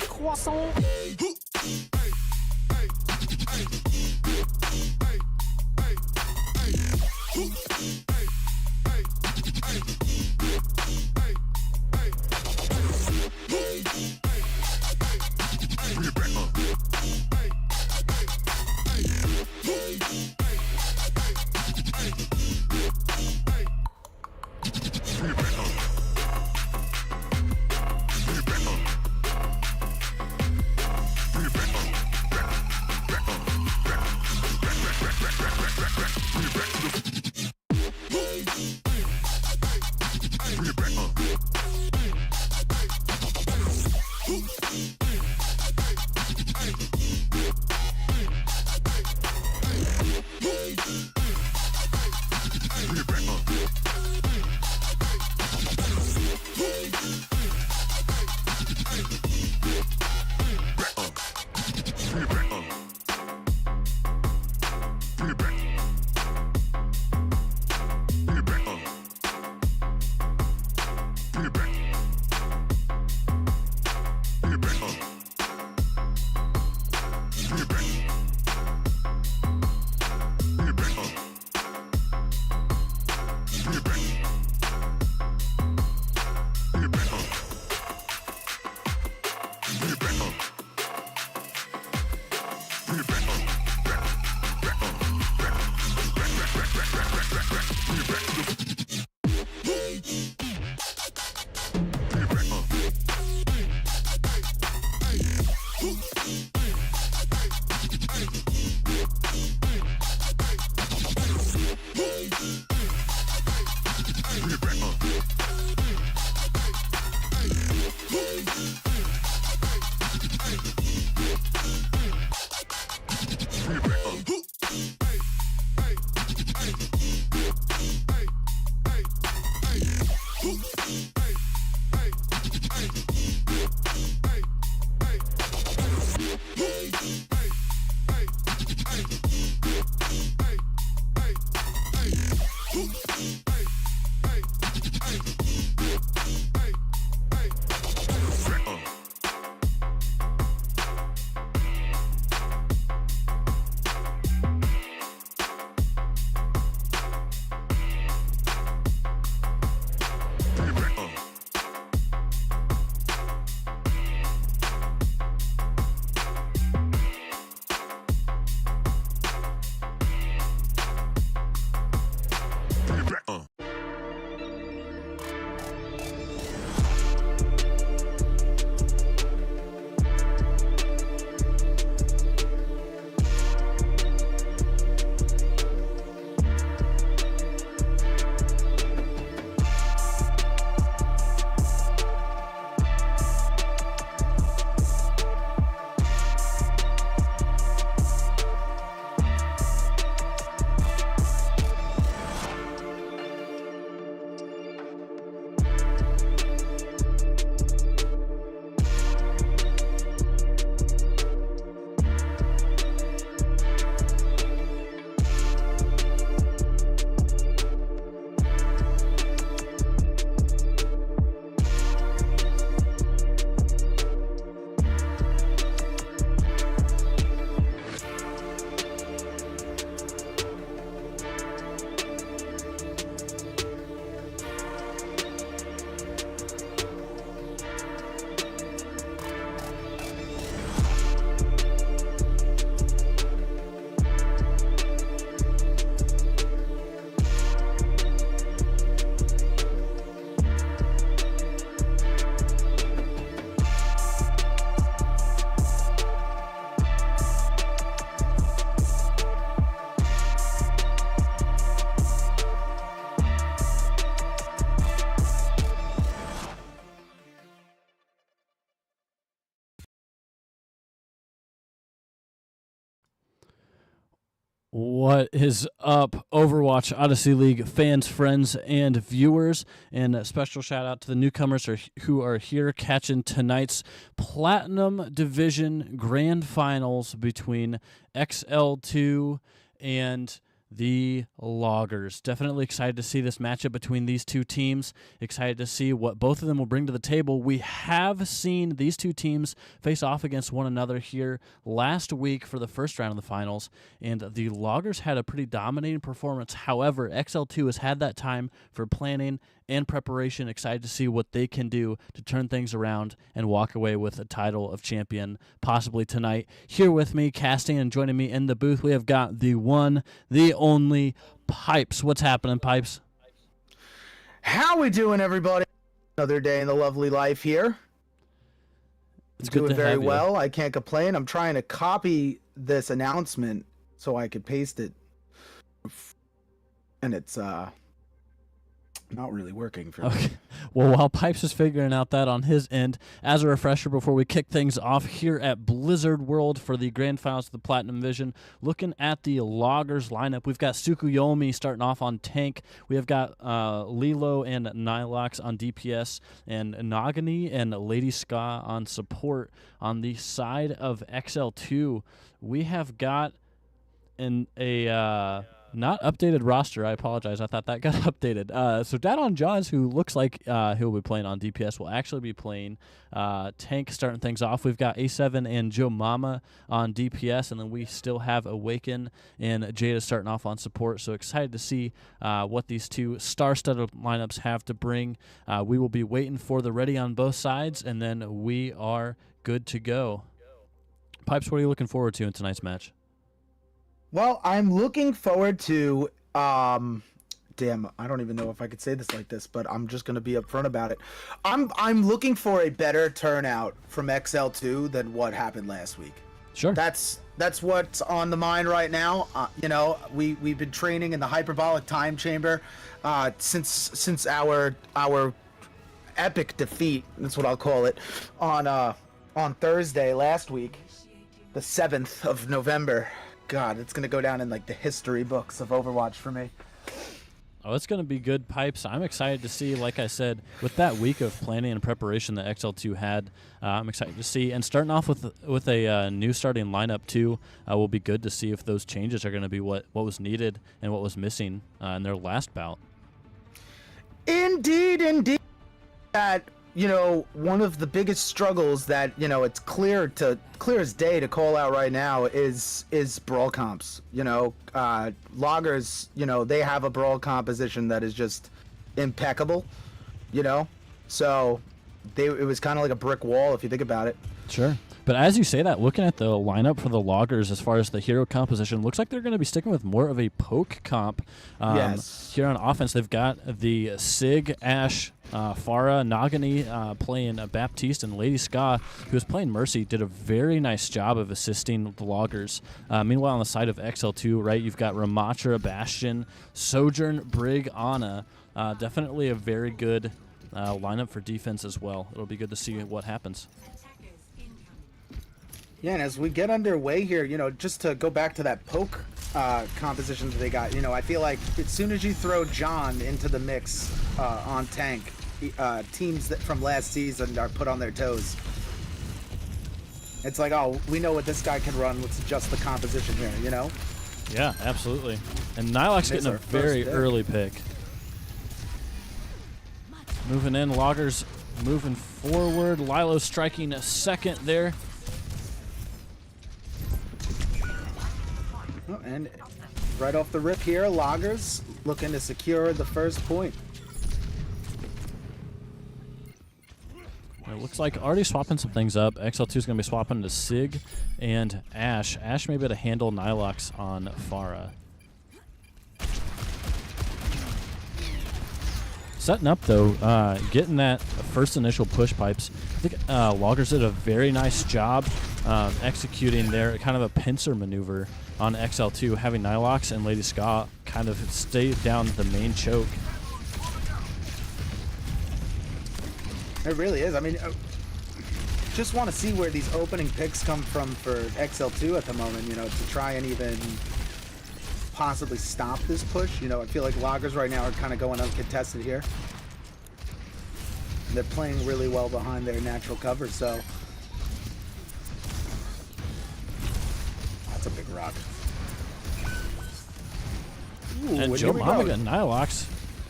Croissant. What is up, Overwatch Odyssey League fans, friends, and viewers? And a special shout out to the newcomers who are here catching tonight's Platinum Division Grand Finals between XL2 and the Loggers. Definitely excited to see this matchup between these two teams. Excited to see what both of them will bring to the table. We have seen these two teams face off against one another here last week for the first round of the finals, and the Loggers had a pretty dominating performance. However, XL2 has had that time for planning and preparation. Excited to see what they can do to turn things around and walk away with a title of champion possibly tonight. Here with me, casting and joining me in the booth, we have got the one, the only Pipes. What's happening, Pipes? How we doing, everybody? Another day in the lovely life here. It's good doing to very have you. well. I can't complain. I'm trying to copy this announcement so I could paste it, and it's not really working for me. Okay. Well, while Pipes is figuring out that on his end, as a refresher before we kick things off here at Blizzard World for the Grand Finals of the Platinum Division, looking at the Loggers lineup, we've got Tsukuyomi starting off on tank. We have got Lilo and Nilox on DPS, and Nagani and Lady Ska on support. On the side of XL2, we have got not updated roster. I apologize. I thought that got updated. So Dadon Jaws, who looks like he'll be playing on DPS, will actually be playing tank starting things off. We've got A7 and Joe Mama on DPS, and then we still have Awaken and Jada starting off on support. So excited to see what these two star-studded lineups have to bring. We will be waiting for the ready on both sides, and then we are good to go. Pipes, what are you looking forward to in tonight's match? Well, I'm looking forward to, damn, I don't even know if I could say this like this, but I'm just going to be upfront about it. I'm looking for a better turnout from XL2 than what happened last week. Sure. That's what's on the mind right now. You know, we've been training in the hyperbolic time chamber since our epic defeat, that's what I'll call it, on Thursday last week, the 7th of November. God, it's going to go down in like the history books of Overwatch for me. Oh, it's going to be good, Pipes. I'm excited to see, like I said, with that week of planning and preparation that XL2 had, I'm excited to see. And starting off with a new starting lineup, too, will be good to see if those changes are going to be what was needed and what was missing in their last bout. Indeed. That, you know, one of the biggest struggles that, you know, it's clear as day to call out right now is brawl comps. You know, Loggers, you know, they have a brawl composition that is just impeccable, you know, so it was kind of like a brick wall if you think about it. Sure. But as you say that, looking at the lineup for the Loggers as far as the hero composition, looks like they're going to be sticking with more of a poke comp. Yes. Here on offense, they've got the Sig, Ashe, Pharah, Nagani playing Baptiste, and Lady Ska, who was playing Mercy, did a very nice job of assisting the Loggers. Meanwhile, on the side of XL2, right, you've got Ramatra, Bastion, Sojourn, Brig, Ana. Definitely a very good lineup for defense as well. It'll be good to see what happens. Yeah, and as we get underway here, you know, just to go back to that poke composition that they got, you know, I feel like as soon as you throw John into the mix on tank, teams that from last season are put on their toes. It's like, oh, we know what this guy can run. Let's adjust the composition here, you know? Yeah, absolutely. And Nilox getting a very early pick. Moving in, Loggers moving forward. Lilo striking a second there. And right off the rip here, Loggers looking to secure the first point. It looks like already swapping some things up. XL2 is going to be swapping to Sig and Ashe. Ashe may be able to handle Nilox on Pharah. Setting up, though, getting that first initial push, Pipes. I think Loggers did a very nice job executing their kind of a pincer maneuver on XL2, having Nilox and Lady Ska kind of stay down the main choke. It really is. I mean, just want to see where these opening picks come from for XL2 at the moment, you know, to try and even possibly stop this push. You know, I feel like Loggers right now are kind of going uncontested here. They're playing really well behind their natural cover, so that's a big rock. And Joe Mama got Nilox,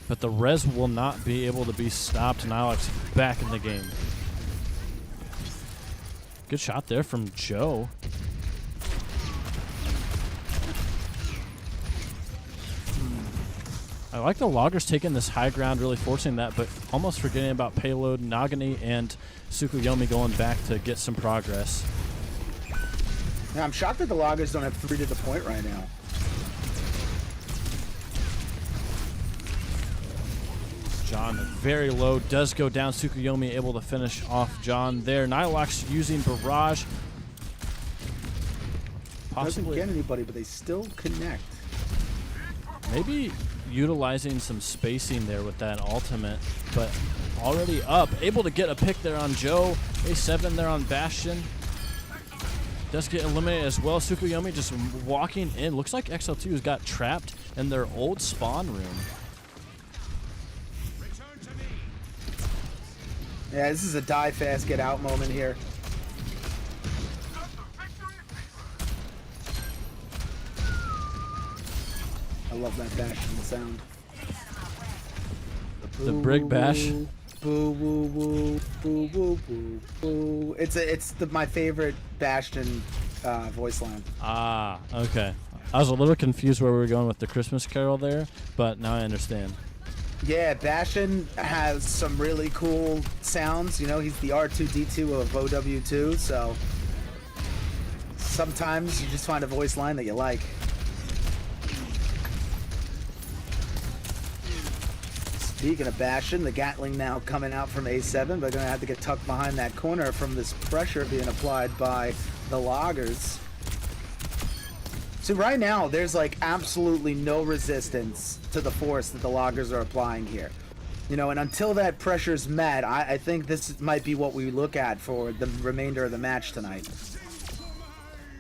but the res will not be able to be stopped. Nilox back in the game. Good shot there from Joe. I like the Loggers taking this high ground, really forcing that, but almost forgetting about Payload, Nagani, and Tsukuyomi going back to get some progress. Yeah, I'm shocked that the Loggers don't have 3 to the point right now. John very low, does go down. Tsukuyomi able to finish off John there. Nilox using Barrage. Possibly. Doesn't get anybody, but they still connect. Maybe utilizing some spacing there with that ultimate, but already up. Able to get a pick there on Joe. A7 there on Bastion. Does get eliminated as well. Tsukuyomi just walking in. Looks like XL2 has got trapped in their old spawn room. Yeah, this is a die fast, get out moment here. I love that Bastion sound. The Brig Bash. Boo woo woo, boo woo woo boo. It's my favorite Bastion voice line. Ah, okay. I was a little confused where we were going with the Christmas Carol there, but now I understand. Yeah, Bastion has some really cool sounds. You know, he's the R2-D2 of OW2, so sometimes you just find a voice line that you like. Speaking of Bastion, the Gatling now coming out from A7, but going to have to get tucked behind that corner from this pressure being applied by the Loggers. So right now, there's like absolutely no resistance to the force that the Loggers are applying here. You know, and until that pressure's met, I think this might be what we look at for the remainder of the match tonight.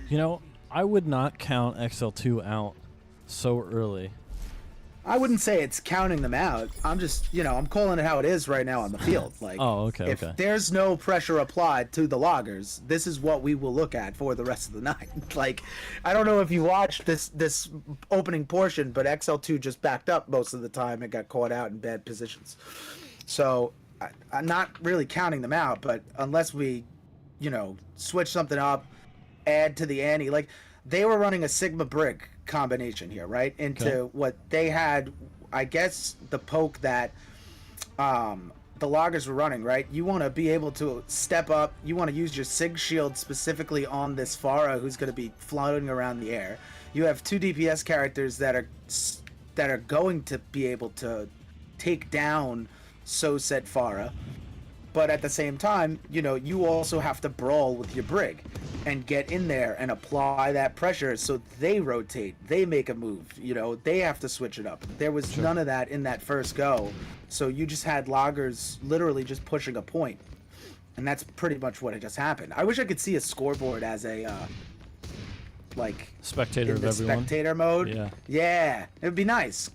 You know, I would not count XL2 out so early. I wouldn't say it's counting them out. I'm just, you know, I'm calling it how it is right now on the field. Like, oh, okay, if there's no pressure applied to the Loggers, this is what we will look at for the rest of the night. Like, I don't know if you watched this opening portion, but XL2 just backed up most of the time and got caught out in bad positions. So I'm not really counting them out, but unless we, you know, switch something up, add to the ante, like they were running a Sigma Brig combination here, right? Into what they had, I guess, the poke that the Loggers were running, right? You want to be able to step up. You want to use your Sig Shield specifically on this Pharah who's going to be floating around the air. You have 2 DPS characters that are going to be able to take down so-set Pharah. But at the same time, you know, you also have to brawl with your Brig and get in there and apply that pressure so they rotate, they make a move, you know, they have to switch it up. There was none of that in that first go. So you just had Loggers literally just pushing a point. And that's pretty much what had just happened. I wish I could see a scoreboard as a, like, spectator in the of everyone. Spectator mode. Yeah. Yeah, it would be nice.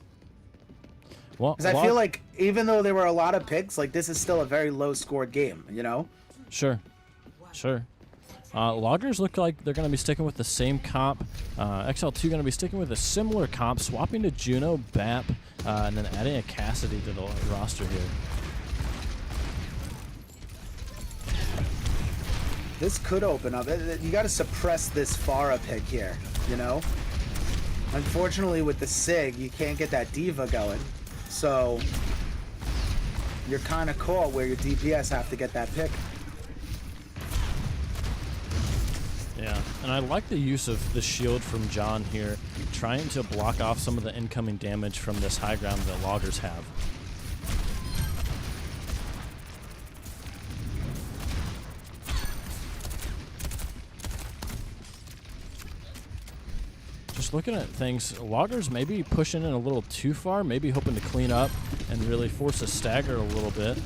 Well, because I feel like even though there were a lot of picks, like this is still a very low scored game, you know? Sure. Loggers look like they're going to be sticking with the same comp. XL2 going to be sticking with a similar comp, swapping to Juno, BAP, and then adding a Cassidy to the roster here. This could open up. You got to suppress this Pharah pick here, you know? Unfortunately, with the Sig, you can't get that Diva going. So you're kind of caught where your DPS have to get that pick. Yeah, and I like the use of the shield from John here, trying to block off some of the incoming damage from this high ground that Loggers have. Just looking at things, Loggers maybe pushing in a little too far, maybe hoping to clean up and really force a stagger a little bit.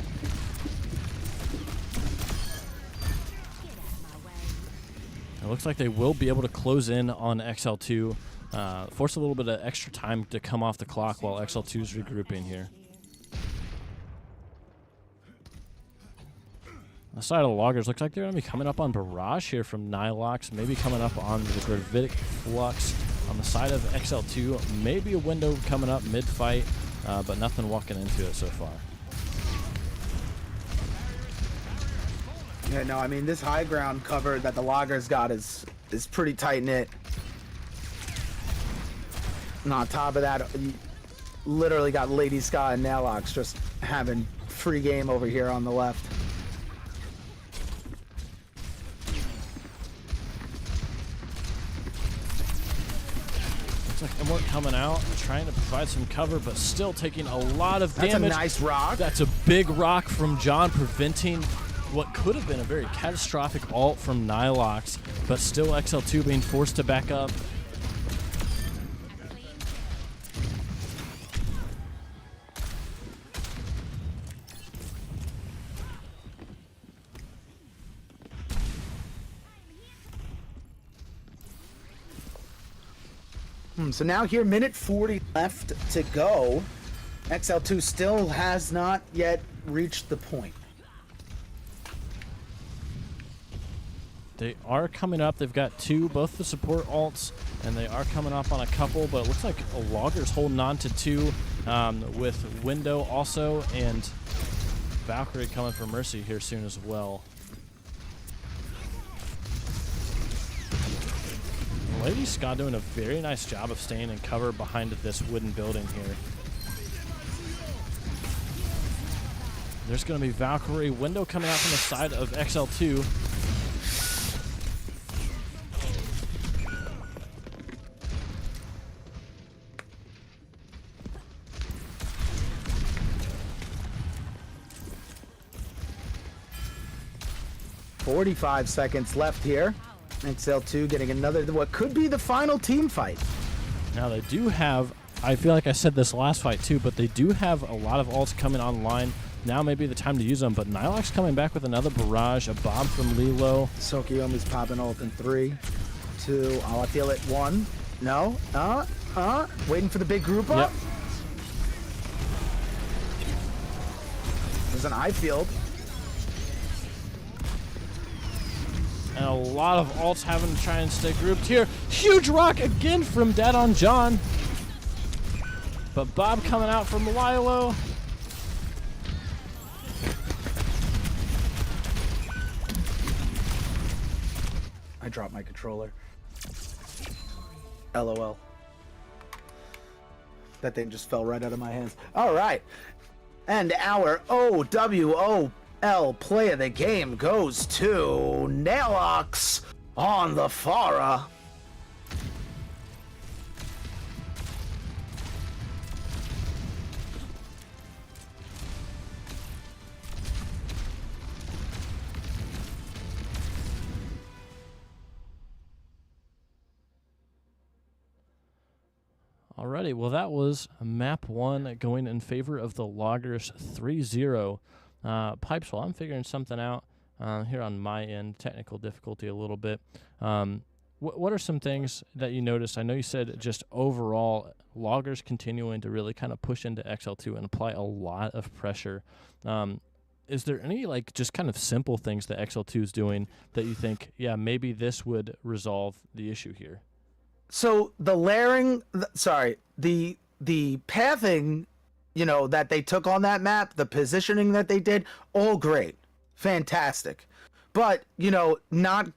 It looks like they will be able to close in on XL2, force a little bit of extra time to come off the clock while XL2 is regrouping here. The side of the Loggers looks like they're going to be coming up on Barrage here from Nilox, maybe coming up on the Gravitic Flux on the side of XL2. Maybe a window coming up mid-fight, but nothing walking into it so far. Yeah, no, I mean, this high ground cover that the Loggers got is pretty tight-knit. And on top of that, you literally got Lady Ska and Nailox just having free game over here on the left. Looks like Immort coming out, trying to provide some cover, but still taking a lot of damage. That's a nice rock. That's a big rock from John, preventing what could have been a very catastrophic ult from Nailox, but still XL2 being forced to back up. So now here, minute 40 left to go. XL2 still has not yet reached the point. They are coming up. They've got both the support ults, and they are coming up on a couple, but it looks like a Logger's holding on to 2 with Window also, and Valkyrie coming for Mercy here soon as well. Lady Ska doing a very nice job of staying in cover behind this wooden building here. There's going to be Valkyrie. Window coming out from the side of XL2. "45 seconds left here. XL2 getting another, what could be the final team fight. Now they do have, I feel like I said this last fight too, but they do have a lot of ults coming online. Now may be the time to use them, but Nailox coming back with another barrage, a bomb from Lilo. Sokiomi's popping ult in 3, 2, I feel it, 1. No, waiting for the big group up. Yep. There's an eye field. And a lot of ults having to try and stay grouped here. Huge rock again from Dead on John. But Bob coming out from Lilo. I dropped my controller. LOL. That thing just fell right out of my hands. All right. And our OWOL play of the game goes to Nailox on the Pharah. Alrighty, well that was map 1 going in favor of the Loggers 3-0. Pipes, while I'm figuring something out here on my end, technical difficulty a little bit. What are some things that you noticed? I know you said just overall Loggers continuing to really kind of push into XL2 and apply a lot of pressure. Is there any like just kind of simple things that XL2 is doing that you think, yeah, maybe this would resolve the issue here? So the layering, the pathing, you know, that they took on that map, the positioning that they did, all great, fantastic. But, you know, not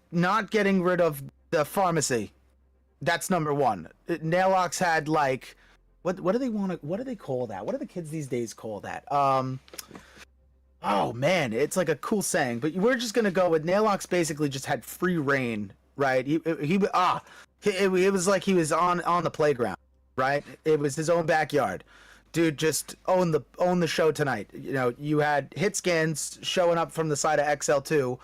getting rid of the pharmacy, that's number one. Nailox had like, what do they want to, what do they call that? What do the kids these days call that? Oh man, it's like a cool saying, but we're just gonna go with Nailox. Basically, just had free reign, right? It was like he was on the playground, right? It was his own backyard. Dude just own the show tonight. You know, you had hit scans showing up from the side of XL2,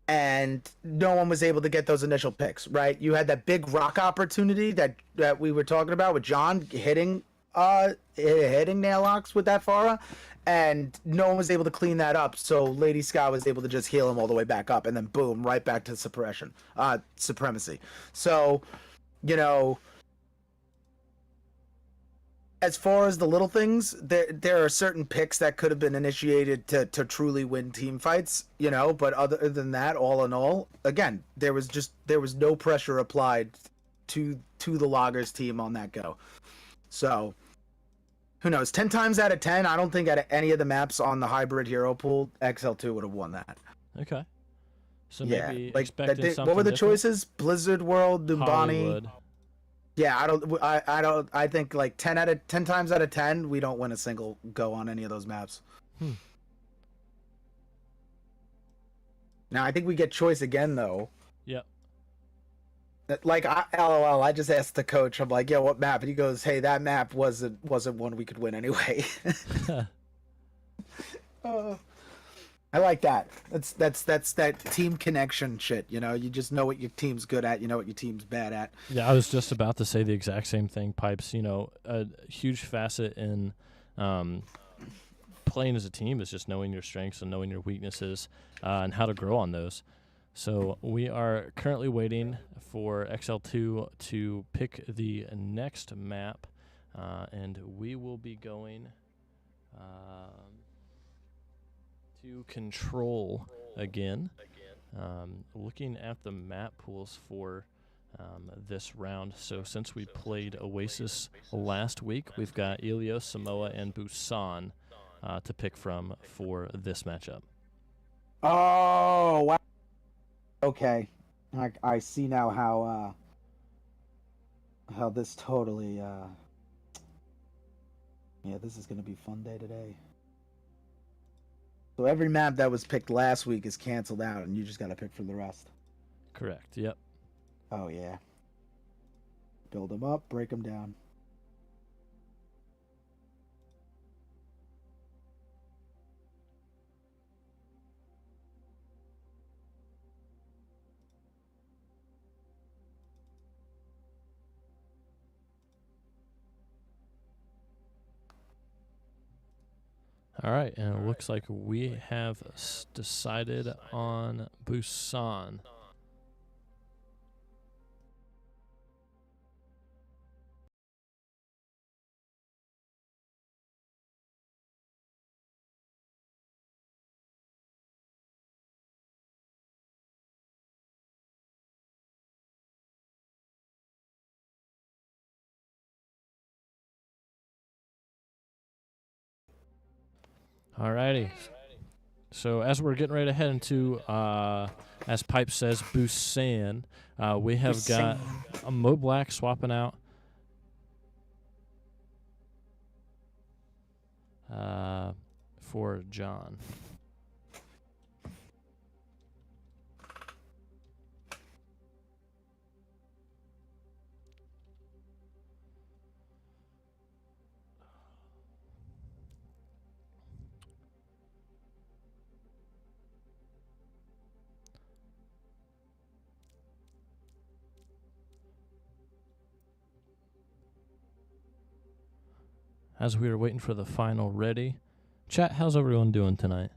and no one was able to get those initial picks, right? You had that big rock opportunity that we were talking about with John hitting Nailox with that Pharah, and no one was able to clean that up, so Lady Ska was able to just heal him all the way back up, and then boom, right back to supremacy. So, you know, as far as the little things, there are certain picks that could have been initiated to truly win team fights, you know. But other than that, all in all, again, there was no pressure applied to the Loggers team on that go. So who knows? 10 times out of 10, I don't think at any of the maps on the hybrid hero pool, XL2 would have won that. Okay. So Yeah, maybe like expecting something what were the different? choices? Blizzard World, Numbani. Hollywood. Yeah, I think like 10 times out of 10, we don't win a single go on any of those maps. Now I think we get choice again though. Yep. Like LOL, I just asked the coach. I'm like, "Yeah, what map?" And he goes, "Hey, that map wasn't one we could win anyway." I like that. That's that team connection shit. You know, you just know what your team's good at. You know what your team's bad at. Yeah, I was just about to say the exact same thing. Pipes, you know, a huge facet in playing as a team is just knowing your strengths and knowing your weaknesses and how to grow on those. So we are currently waiting for XL2 to pick the next map, and we will be going to control again. Looking at the map pools for this round. So since we played Oasis last week, we've got Ilios, Samoa, and Busan to pick from for this matchup. Oh, wow. Okay. I see now how this totally yeah, this is going to be a fun day today. So every map that was picked last week is canceled out, and you just got to pick for the rest. Correct. Yep. Oh, yeah. Build them up, break them down. All right, and it looks like we have decided on Busan. Alrighty. So as we're getting ready to head into, as Pipe says, Busan, we have got a Mo Black swapping out for John. As we are waiting for the final ready. Chat, how's everyone doing tonight?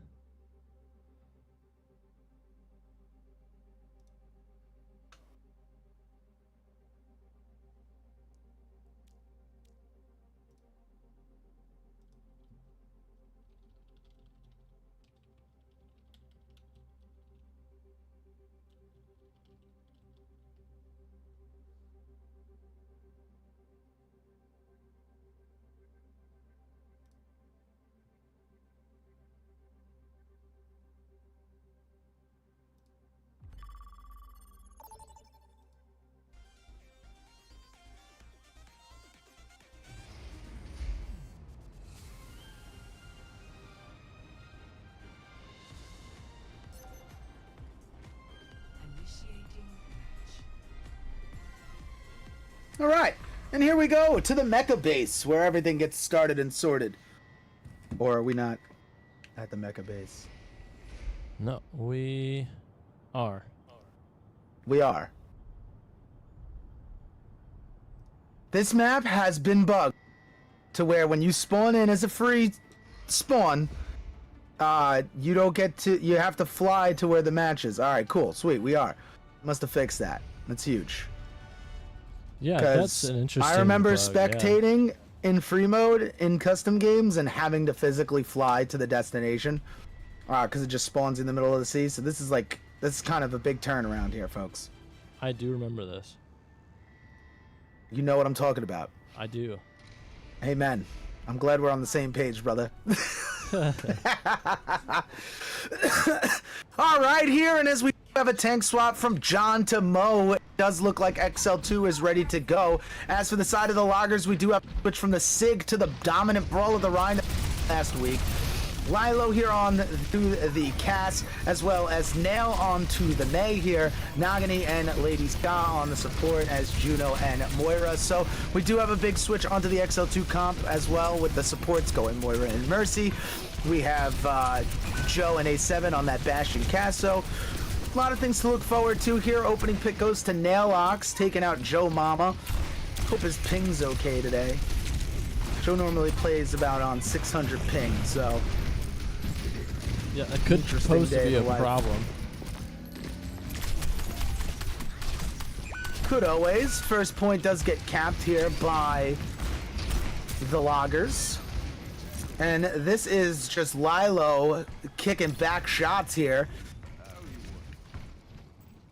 All right, and here we go to the mecha base where everything gets started and sorted. Or are we not at the mecha base? No, we are. We are. This map has been bugged to where when you spawn in as a free spawn, you don't get to. You have to fly to where the match is. All right, cool, sweet. We are. Must have fixed that. That's huge. Yeah, that's an interesting I remember bug, spectating in free mode in custom games and having to physically fly to the destination because it just spawns in the middle of the sea. So this is kind of a big turnaround here, folks. I do remember this. You know what I'm talking about. I do. Amen. I'm glad we're on the same page, brother. All right, here, and as we have a tank swap from John to Mo, it does look like XL2 is ready to go. As for the side of the loggers, we do have to switch from the SIG to the dominant Brawl of the Rhine last week. Lilo here on to the Cass, as well as Nail on to the May here. Nagini and Lady Ska on the support as Juno and Moira. So we do have a big switch onto the XL2 comp as well, with the supports going Moira and Mercy. We have Joe and A7 on that Bastion Casso. A lot of things to look forward to here. Opening pick goes to Nailox, taking out Joe Mama. Hope his ping's okay today. Joe normally plays about on 600 ping, so... Yeah, it could pose to be a problem. Could always. First point does get capped here by the loggers. And this is just Lilo kicking back shots here.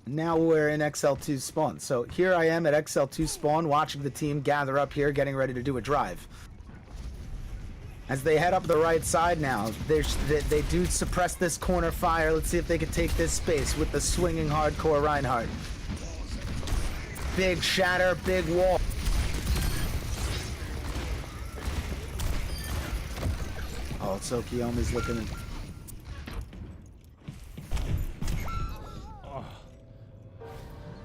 Now we're in XL2 spawn. So here I am at XL2 spawn, watching the team gather up here, getting ready to do a drive. As they head up the right side now, they do suppress this corner fire. Let's see if they can take this space with the swinging hardcore Reinhardt. Big shatter, big wall. Oh, Tsukiyomi's looking...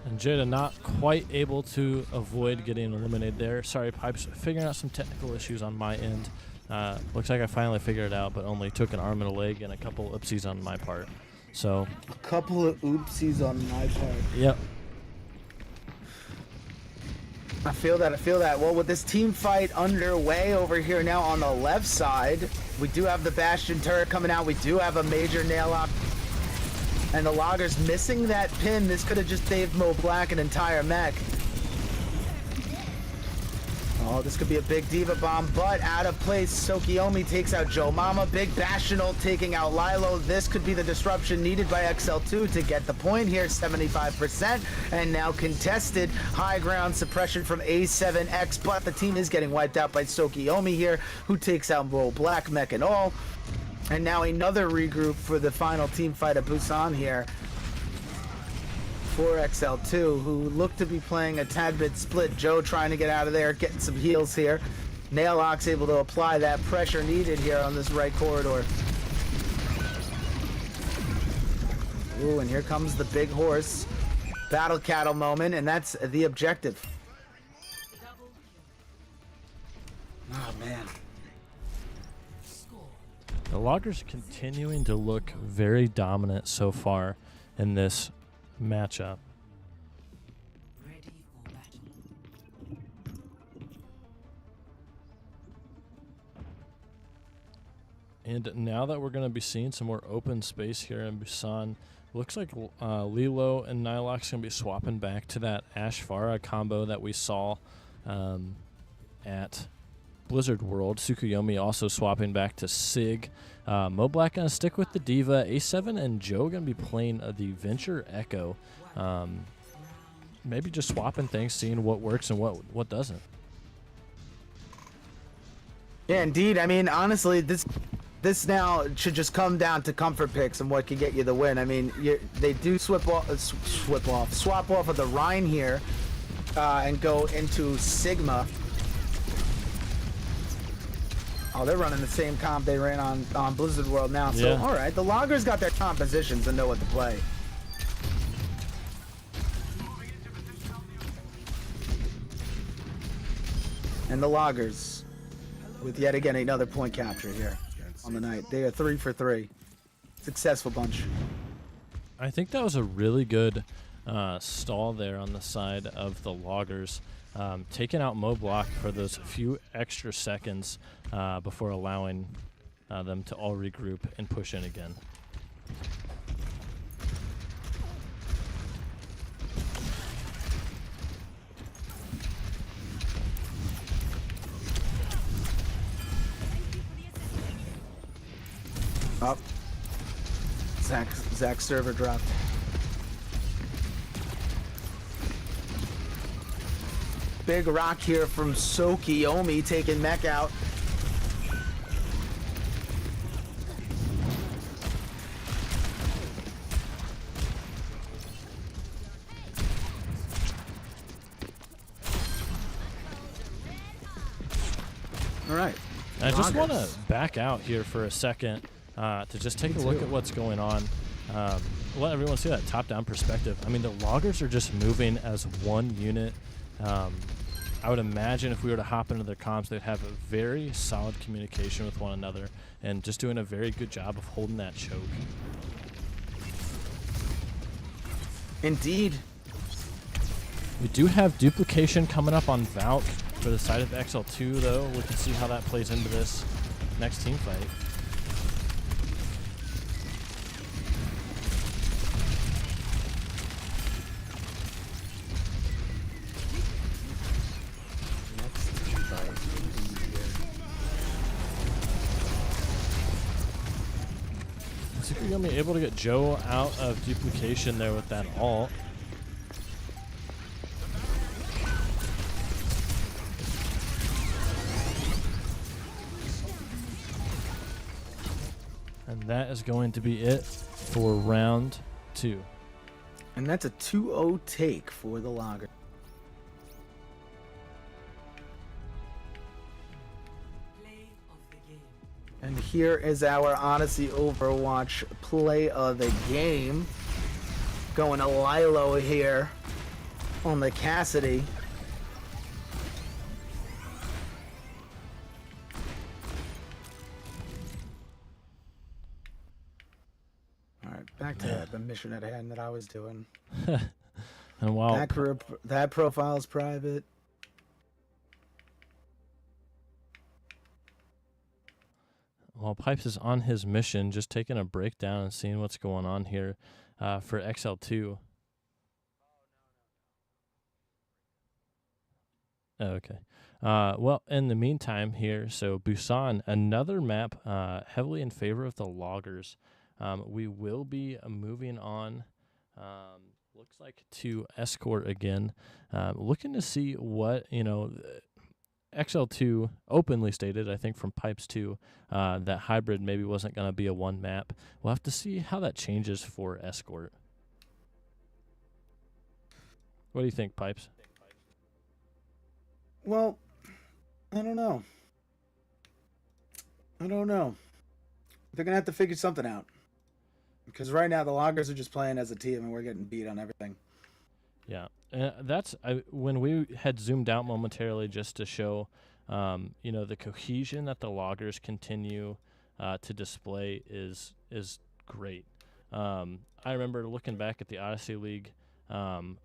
And Jada not quite able to avoid getting eliminated there. Sorry, Pipes, figuring out some technical issues on my end. Looks like I finally figured it out, but only took an arm and a leg and a couple oopsies on my part. So a couple of oopsies on my part. Yep. I feel that. Well, with this team fight underway over here now on the left side, we do have the Bastion turret coming out. We do have a major nail up. And the loggers missing that pin. This could have just saved Mo Black an entire mech. Oh, this could be a big diva bomb, but out of place. Tsukiyomi takes out Joe Mama. Big Bastion ult taking out Lilo. This could be the disruption needed by XL2 to get the point here. 75%, and now contested. High ground suppression from A7X, but the team is getting wiped out by Tsukiyomi here, who takes out Mo Black mech and all. And now another regroup for the final team fight at Busan here for XL2, who look to be playing a tad bit split. Joe trying to get out of there, getting some heals here. Nailox able to apply that pressure needed here on this right corridor. Ooh, and here comes the big horse. Battle cattle moment, and that's the objective. Oh, man. The loggers continuing to look very dominant so far in this matchup. Ready for battle. And now that we're going to be seeing some more open space here in Busan, looks like Lilo and Nilox going to be swapping back to that Ash-Farah combo that we saw at Blizzard World. Tsukiyomi also swapping back to Sig. Mo Black going to stick with the Diva. A7 and Joe going to be playing the Venture Echo. Maybe just swapping things, seeing what works and what doesn't. Yeah, indeed. I mean, honestly, this now should just come down to comfort picks and what can get you the win. I mean, they do swap off of the Rhine here and go into Sigma. Oh, they're running the same comp they ran on Blizzard World now. So, yeah. All right, the loggers got their compositions and know what to play. And the loggers with yet again another point capture here on the night. They are 3 for 3. Successful bunch. I think that was a really good stall there on the side of the loggers. Taking out Mo Block for those few extra seconds before allowing them to all regroup and push in again. Up. Zach's server dropped. Big rock here from Sokiyomi taking mech out. All right. I just want to back out here for a second to just take a look at what's going on. Let everyone see that top-down perspective. I mean, the loggers are just moving as one unit. I would imagine if we were to hop into their comms, they'd have a very solid communication with one another and just doing a very good job of holding that choke. Indeed. We do have duplication coming up on bout for the side of XL2, though. We can see how that plays into this next team fight. Looks like we're going to be able to get Joe out of duplication there with that ult. And that is going to be it for round 2. And that's a 2-0 take for the logger. Play of the game. And here is our Odyssey Overwatch play of the game. Going to Lilo here on the Cassidy. All right, back to the mission at hand that I was doing. And while That profile is private. while Pipes is on his mission, just taking a breakdown and seeing what's going on here for XL2. Oh, okay. Well, in the meantime here, so Busan, another map heavily in favor of the loggers. We will be moving on, looks like to Escort again, looking to see what, XL2 openly stated, I think from Pipes too, that hybrid maybe wasn't going to be a one map. We'll have to see how that changes for Escort. What do you think, Pipes? Well, I don't know. They're going to have to figure something out. Because right now the loggers are just playing as a team and we're getting beat on everything. Yeah, that's when we had zoomed out momentarily just to show, the cohesion that the loggers continue to display is great. I remember looking back at the Odyssey League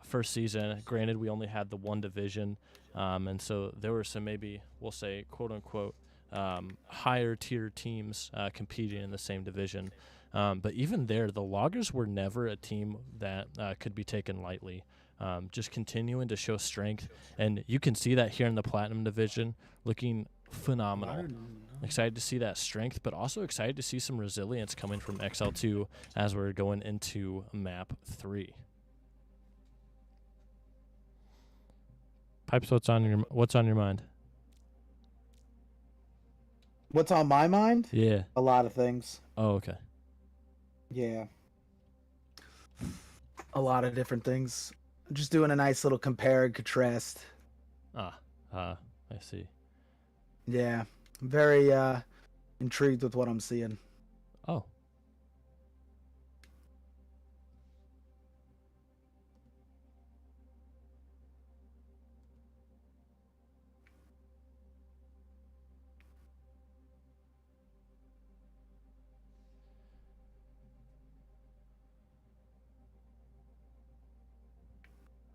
first season. Granted, we only had the one division, and so there were some maybe we'll say quote unquote higher tier teams competing in the same division. But even there, the loggers were never a team that could be taken lightly. Just continuing to show strength, and you can see that here in the Platinum division, looking phenomenal. Excited to see that strength, but also excited to see some resilience coming from XL2 as we're going into map 3. Pipes, what's on your mind? What's on my mind? Yeah. A lot of things. Oh, okay. Yeah. A lot of different things. I'm just doing a nice little compare and contrast. I see. Yeah. I'm very intrigued with what I'm seeing. Oh.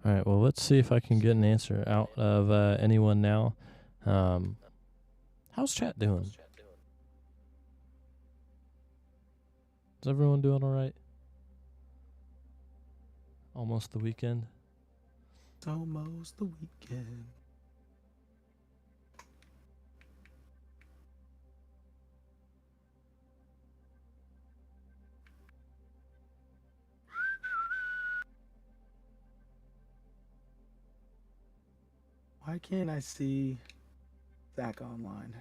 All right, well, let's see if I can get an answer out of anyone now. How's chat doing? Is everyone doing all right? Almost the weekend. It's almost the weekend. Why can't I see Zach online?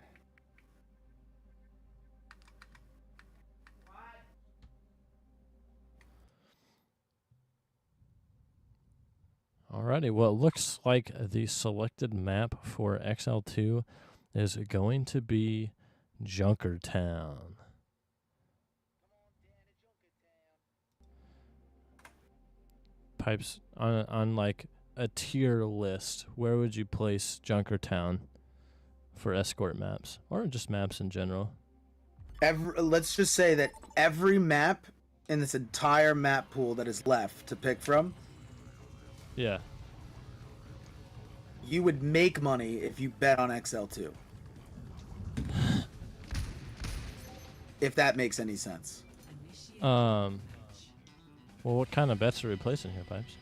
Alrighty, well, it looks like the selected map for XL2 is going to be Junkertown. Pipes, on like a tier list, where would you place Junkertown for escort maps, or just maps in general? Let's just say that every map in this entire map pool that is left to pick from, Yeah. you would make money if you bet on XL2. If that makes any sense. Well, what kind of bets are we placing here, Pipes?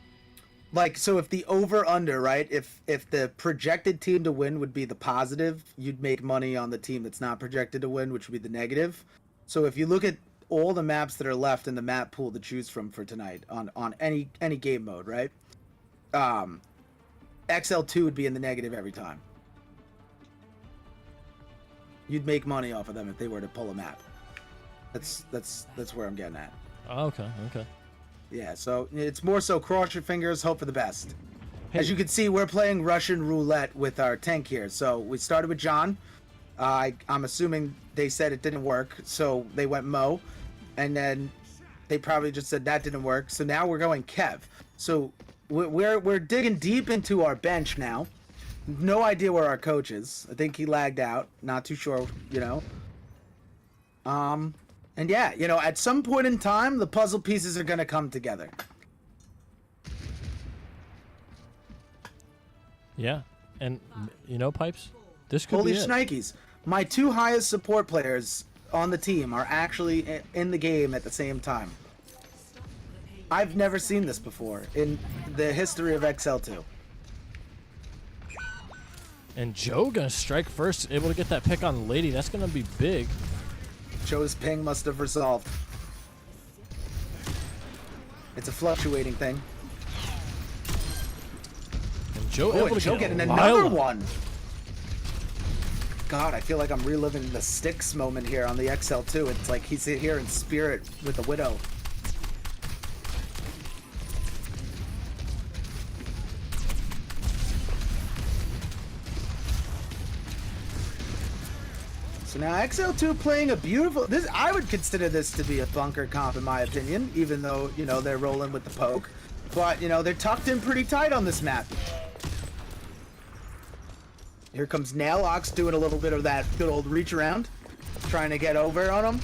Like, so if the over-under, right, if the projected team to win would be the positive, you'd make money on the team that's not projected to win, which would be the negative. So if you look at all the maps that are left in the map pool to choose from for tonight on any game mode, right? XL2 would be in the negative every time. You'd make money off of them if they were to pull a map. That's where I'm getting at. Oh, okay. Yeah, so it's more so cross your fingers, hope for the best. Hey. As you can see, we're playing Russian roulette with our tank here. So we started with John. I'm assuming they said it didn't work, so they went Mo. And then they probably just said that didn't work. So now we're going Kev. So we're digging deep into our bench now. No idea where our coach is. I think he lagged out. Not too sure, you know. And yeah, you know, at some point in time, the puzzle pieces are going to come together. Yeah, and you know, Pipes, this could Holy be it. shnikes. My two highest support players on the team are actually in the game at the same time. I've never seen this before in the history of XL2. And Joe gonna strike first, able to get that pick on Lady. That's gonna be big. Joe's ping must have resolved. It's a fluctuating thing. And Joe Oh, able and to Joe get getting another Lila. one. God, I feel like I'm reliving the Styx moment here on the XL2. It's like he's here in spirit with the Widow. So now XL2 playing a beautiful... I would consider this to be a bunker comp in my opinion, even though, you know, they're rolling with the poke. But, you know, they're tucked in pretty tight on this map. Here comes Naillox doing a little bit of that good old reach around, trying to get over on him.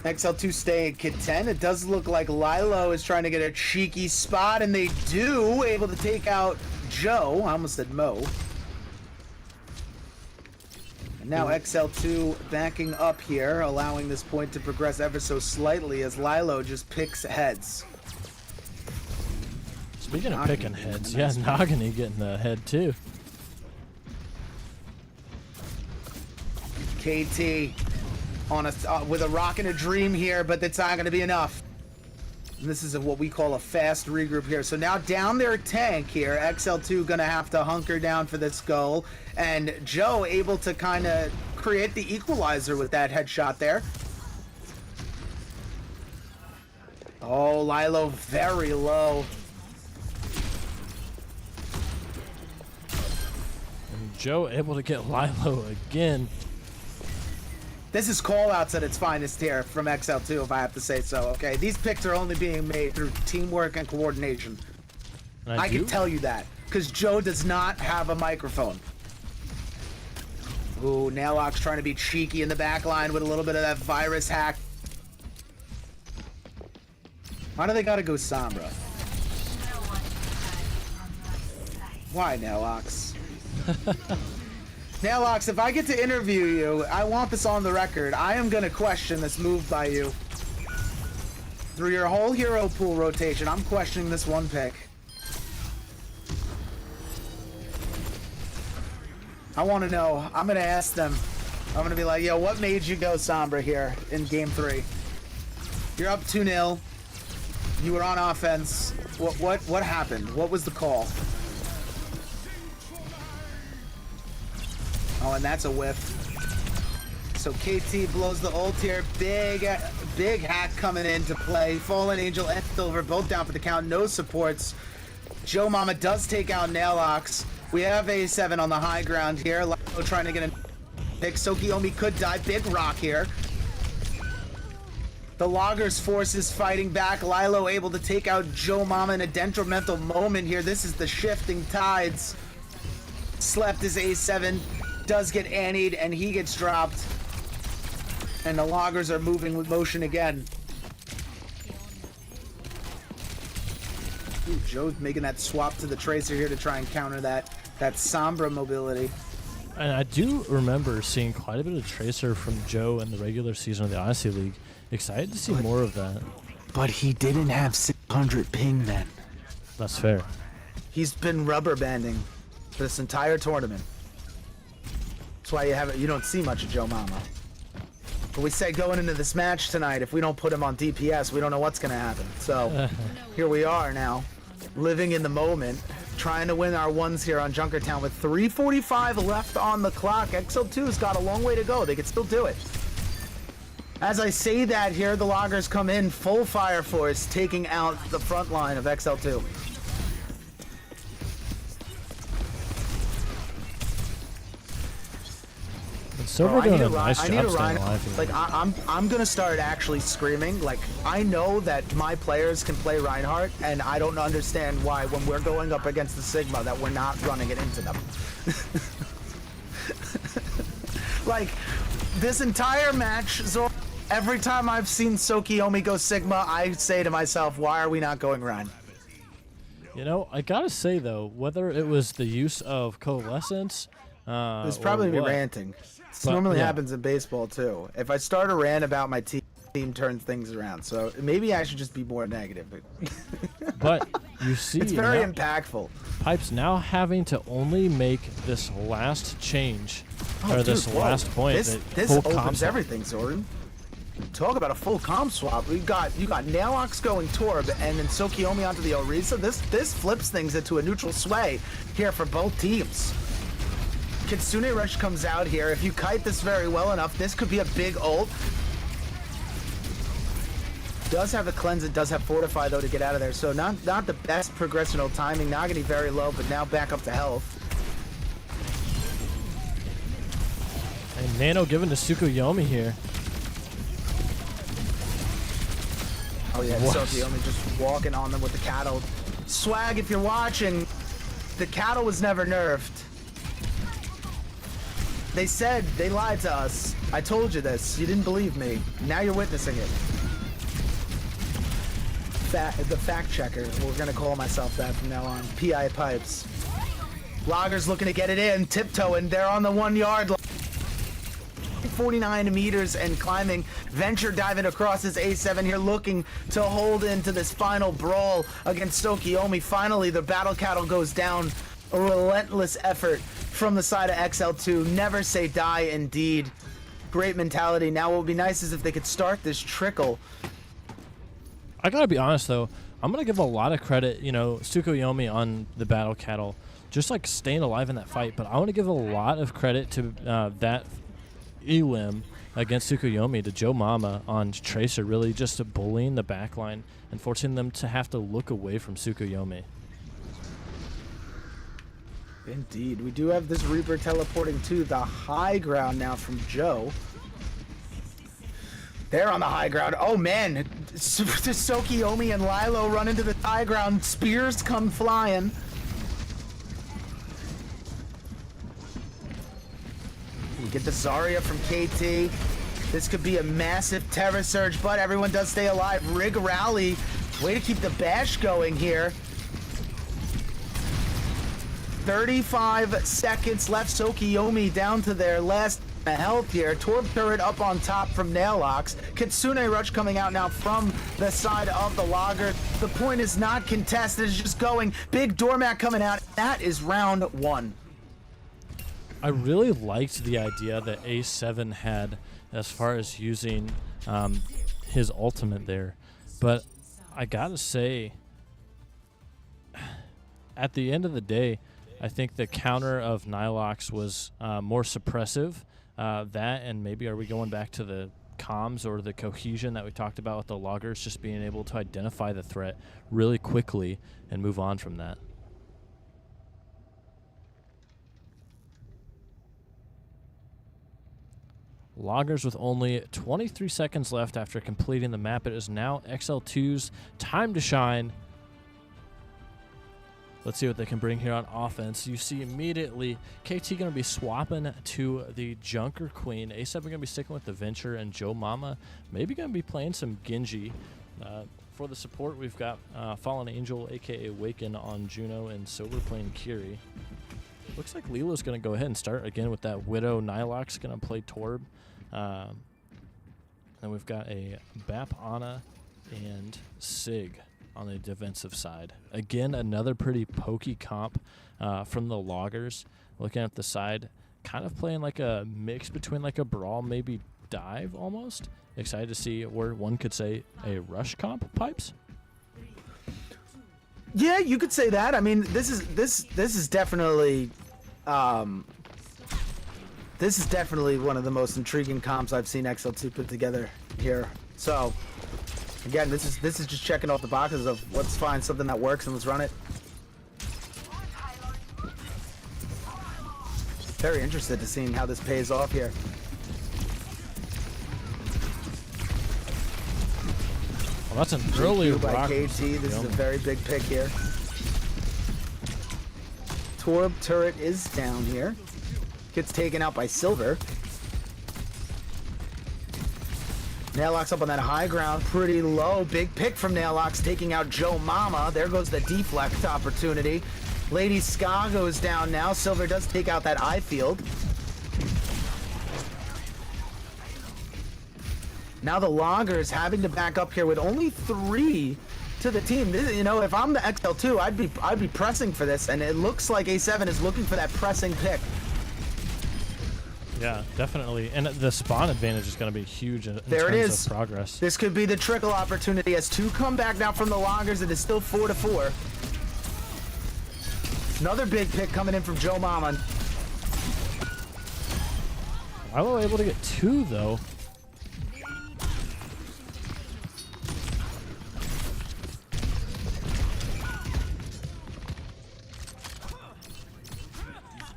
XL2 staying at Kid 10. It does look like Lilo is trying to get a cheeky spot, and they do, able to take out Joe. I almost said Mo. And now XL2 backing up here, allowing this point to progress ever so slightly as Lilo just picks heads. Speaking of picking heads, yeah, Nagini getting the head too. KT on a with a rock and a dream here, but that's not going to be enough. And this is what we call a fast regroup here. So now down their tank here, XL2 going to have to hunker down for this goal. And Joe able to kind of create the equalizer with that headshot there. Oh, Lilo very low. And Joe able to get Lilo again. This is call-outs at its finest here from XL2, if I have to say so, okay? These picks are only being made through teamwork and coordination. And I can tell you that, because Joe does not have a microphone. Ooh, Naillox trying to be cheeky in the back line with a little bit of that virus hack. Why do they gotta go Sombra? Why, Naillox? Naillox, if I get to interview you, I want this on the record. I am going to question this move by you. Through your whole hero pool rotation, I'm questioning this one pick. I want to know. I'm going to ask them. I'm going to be like, yo, what made you go Sombra here in game 3? You're up 2-0. You were on offense. What happened? What was the call? Oh, and that's a whiff. So KT blows the ult here. Big hack coming into play. Fallen Angel and Silver both down for the count. No supports. Joe Mama does take out Nailbox. We have A7 on the high ground here. Lilo trying to get a pick. Sokiomi could die. Big rock here. The Loggers forces fighting back. Lilo able to take out Joe Mama in a detrimental moment here. This is the shifting tides. Slept as A7 does get annied and he gets dropped. And the Loggers are moving with motion again. Ooh, Joe's making that swap to the Tracer here to try and counter that Sombra mobility. And I do remember seeing quite a bit of Tracer from Joe in the regular season of the Odyssey League. Excited to see more of that. But he didn't have 600 ping then. That's fair. He's been rubber banding for this entire tournament. That's why you don't see much of Joe Mama. But we said going into this match tonight, if we don't put him on DPS, we don't know what's going to happen. So here we are now, living in the moment, trying to win our ones here on Junkertown with 3:45 left on the clock. XL2's got a long way to go. They can still do it. As I say that here, the Loggers come in full fire force, taking out the front line of XL2. Silver doing a nice I need a job staying Reinhardt. alive here. Like I'm gonna start actually screaming. Like I know that my players can play Reinhardt, and I don't understand why when we're going up against the Sigma that we're not running it into them. Like this entire match, Zor, every time I've seen Sokiomi go Sigma, I say to myself, why are we not going Rein? You know, I gotta say though, whether it was the use of Coalescence, It's probably me ranting. This normally happens in baseball too. If I start a rant about my team turns things around. So maybe I should just be more negative. But you see, it's very impactful. Pipes now having to only make this last change, or this last point. This opens everything, Zoran. Talk about a full comp swap. You got Nailbox going Torb and then Sokiomi onto the Orisa. This flips things into a neutral sway here for both teams. Kitsune Rush comes out here. If you kite this very well enough, this could be a big ult. Does have the cleanse, it does have fortify though to get out of there. So not the best progressional timing. Nagini very low, but now back up to health. And Nano given to Tsukuyomi here. Oh yeah, Sokiomi just walking on them with the cattle. Swag, if you're watching, the cattle was never nerfed. They said, they lied to us. I told you this. You didn't believe me. Now you're witnessing it. The fact checker. We're gonna call myself that from now on. PI Pipes. Loggers looking to get it in, tiptoeing. They're on the 1 yard line. 49 meters and climbing. Venture diving across his A7 here, looking to hold into this final brawl against Sokiomi. Finally, the battle cattle goes down. A relentless effort from the side of XL2. Never say die, indeed. Great mentality. Now what would be nice is if they could start this trickle. I gotta be honest though, I'm gonna give a lot of credit, you know, Tsukuyomi on the battle cattle, just like staying alive in that fight. But I want to give a lot of credit to that elim against Tsukuyomi, to Joe Mama on Tracer, really just bullying the backline and forcing them to have to look away from Tsukuyomi. Indeed. We do have this Reaper teleporting to the high ground now from Joe. They're on the high ground. Oh man, Sokiomi and Lilo run into the high ground. Spears come flying. We get the Zarya from KT. This could be a massive Terra Surge, but everyone does stay alive. Rig Rally, way to keep the bash going here. 35 seconds left. Sokiomi down to their last health here. Torb turret up on top from Nailbox. Kitsune Rush coming out now from the side of the Logger. The point is not contested. It's just going. Big Doormat coming out. That is round one. I really liked the idea that A7 had as far as using his ultimate there. But I gotta say, at the end of the day, I think the counter of Nilox was more suppressive. That, and maybe are we going back to the comms or the cohesion that we talked about with the loggers, just being able to identify the threat really quickly and move on from that. Loggers with only 23 seconds left after completing the map. It is now XL2's time to shine. Let's see what they can bring here on offense. You see immediately KT going to be swapping to the Junker Queen. A7 going to be sticking with the Venture, and Joe Mama maybe going to be playing some Genji. For the support, we've got Fallen Angel, a.k.a. Waken, on Juno, and Silver playing Kiri. Looks like Lilo's going to go ahead and start again with that Widow. Nilox going to play Torb. Then we've got a Bap, Ana, and Sig on the defensive side. Again, another pretty pokey comp from the Loggers. Looking at the side, kind of playing like a mix between like a Brawl, maybe Dive almost. Excited to see where one could say a Rush comp pipes. Yeah, you could say that. I mean, this is definitely one of the most intriguing comps I've seen XL2 put together here. So, again, this is just checking off the boxes of let's find something that works and let's run it. Very interested to seeing how this pays off here. Well, that's an early by rock. KT. This is a very big pick here. Torb turret is down here. Gets taken out by Silver. Naillox up on that high ground, pretty low. Big pick from Naillox, taking out Joe Mama. There goes the deflect opportunity. Lady Ska goes down now. Silver does take out that eye field. Now the Loggers having to back up here with only 3 to the team. This, you know, if I'm the XL2, I'd be pressing for this, and it looks like A7 is looking for that pressing pick. Yeah, definitely. And the spawn advantage is going to be huge in there terms of progress. This could be the trickle opportunity as 2 come back now from the Loggers. It is still 4-4. Another big pick coming in from Joe Mama. I was able to get 2 though.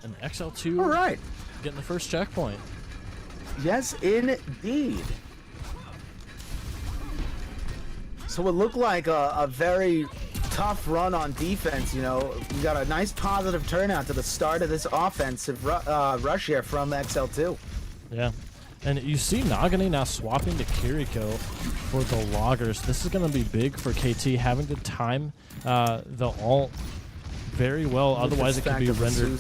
And XL2 All right. getting the first checkpoint. Yes, indeed. So it looked like a very tough run on defense. You know, we got a nice positive turnout to the start of this offensive rush here from XL2. Yeah. And you see Nagani now swapping to Kiriko for the Loggers. This is going to be big for KT, having to time the ult very well. Otherwise, it can be rendered.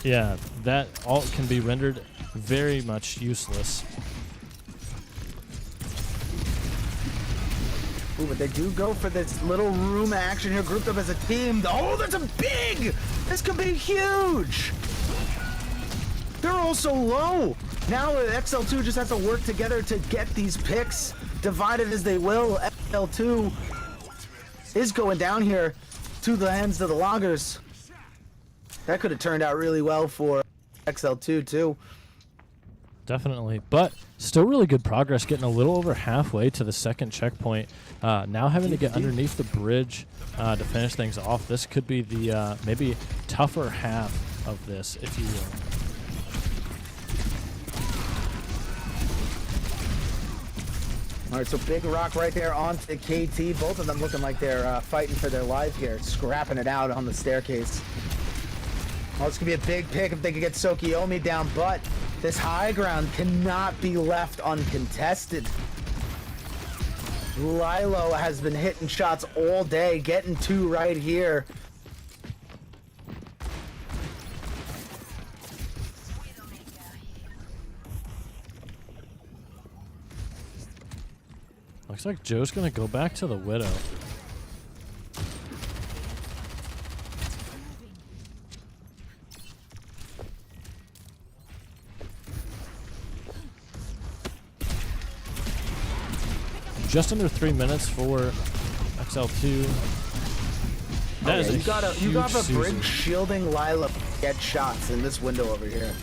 Yeah, that ult can be rendered very much useless. Ooh, but they do go for this little room action here, grouped up as a team. Oh, that's a big! This could be huge! They're all so low. Now XL2 just has to work together to get these picks, divided as they will. XL2 is going down here to the hands of the Loggers. That could have turned out really well for XL2 too. Definitely, but still really good progress, getting a little over halfway to the second checkpoint. Now having to get underneath the bridge to finish things off. This could be the maybe tougher half of this, if you will. All right, so big rock right there onto KT. Both of them looking like they're fighting for their life here, scrapping it out on the staircase. Oh, it's going to be a big pick if they could get Sokiomi down, but this high ground cannot be left uncontested. Lilo has been hitting shots all day, getting 2 right here. Looks like Joe's going to go back to the Widow. Just under 3 minutes for XL2. That is a you got a huge bridge Susan. shielding Lila get shots in this window over here.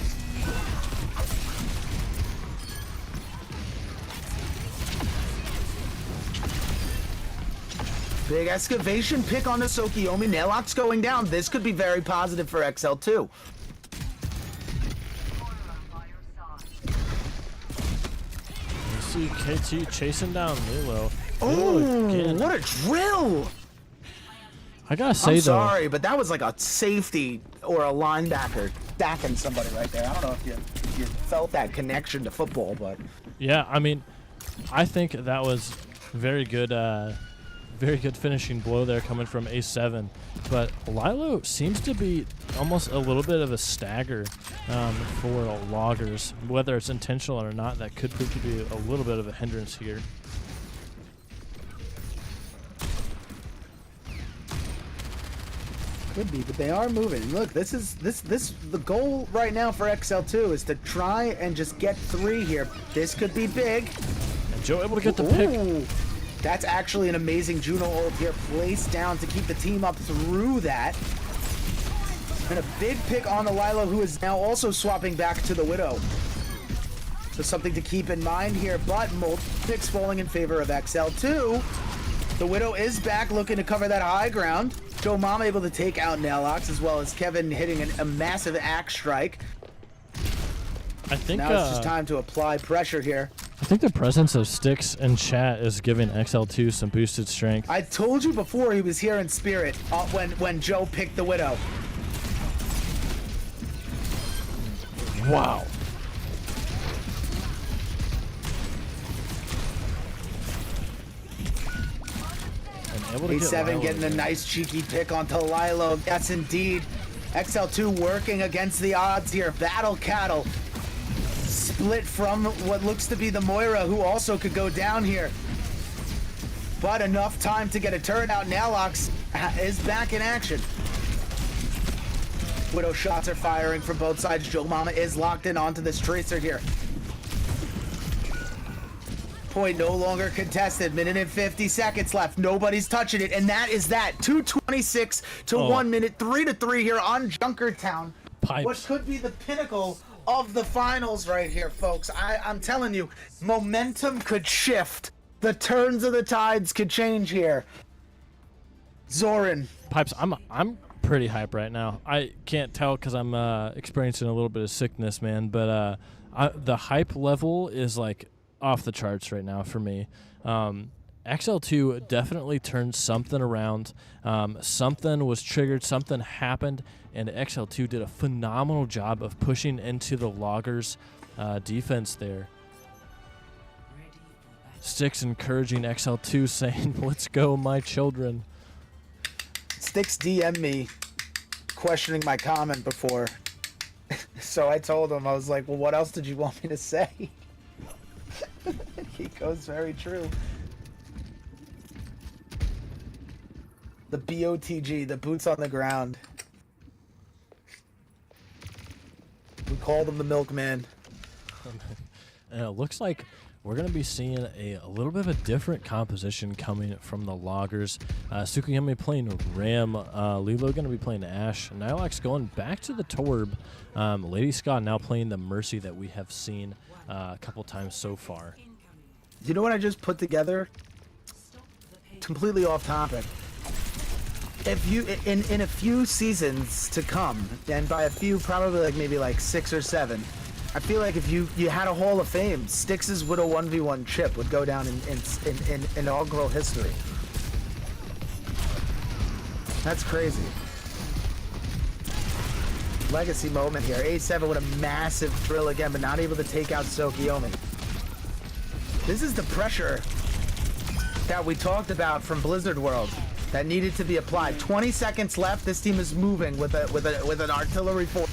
Big excavation pick on the Sokiyomi. Naillock's going down. This could be very positive for XL2. You see KT chasing down Lilo. Oh, what a drill! I gotta say I'm though, sorry, but that was like a safety or a linebacker stacking somebody right there. I don't know if you felt that connection to football, but yeah, I mean, I think that was very good finishing blow there coming from A7. But Lilo seems to be almost a little bit of a stagger for loggers. Whether it's intentional or not, that could prove to be a little bit of a hindrance here. could be. But they are moving. Look, the goal right now for XL2 is to try and just get 3 here. This could be big. And Joe able to get the pick. Ooh, that's actually an amazing Juno ult here, placed down to keep the team up through that. And a big pick on the Lilo, who is now also swapping back to the Widow. So something to keep in mind here, but multiple picks falling in favor of XL2. The Widow is back looking to cover that high ground. Joe Mama able to take out Naillox, as well as Kevin hitting a massive axe strike. I think Now it's just time to apply pressure here. I think the presence of Sticks in chat is giving XL2 some boosted strength. I told you before he was here in spirit when Joe picked the Widow. Wow. And able to get A7 Lilo getting a again. nice cheeky pick onto Lilo. Yes, indeed. XL2 working against the odds here. Battle Cattle. Split from what looks to be the Moira, who also could go down here. But enough time to get a turret out. Naillox is back in action. Widow shots are firing from both sides. Joe Mama is locked in onto this Tracer here. Point no longer contested. Minute and 50 seconds left. Nobody's touching it, and that is that. 2:26 to 1 minute, 3-3 here on Junkertown. Pipes. What could be the pinnacle of the finals right here, folks. I'm telling you, momentum could shift. The turns of the tides could change here. Zoran. Pipes, I'm pretty hype right now. I can't tell because I'm experiencing a little bit of sickness, man. But the hype level is like off the charts right now for me. XL2 definitely turned something around. Something was triggered. Something happened, and XL2 did a phenomenal job of pushing into the Loggers' defense there. Sticks encouraging XL2, saying, "Let's go, my children." Sticks DM me questioning my comment before. So I told him, I was like, well, what else did you want me to say? He goes, very true. The BOTG, the boots on the ground. We called him the milkman. And it looks like we're going to be seeing a little bit of a different composition coming from the Loggers. Tsukuyomi playing Ram, Lilo going to be playing Ashe, Nilox going back to the Torb, Lady Scott now playing the Mercy that we have seen a couple times so far. You know what I just put together? Completely off topic. If you in a few seasons to come, and by a few probably like maybe like 6 or 7, I feel like if you had a Hall of Fame, Styx's Widow 1v1 chip would go down in inaugural history. That's crazy. Legacy moment here. A7 with a massive drill again, but not able to take out Sokiyomi. This is the pressure that we talked about from Blizzard World that needed to be applied. 20 seconds left. This team is moving with an artillery force.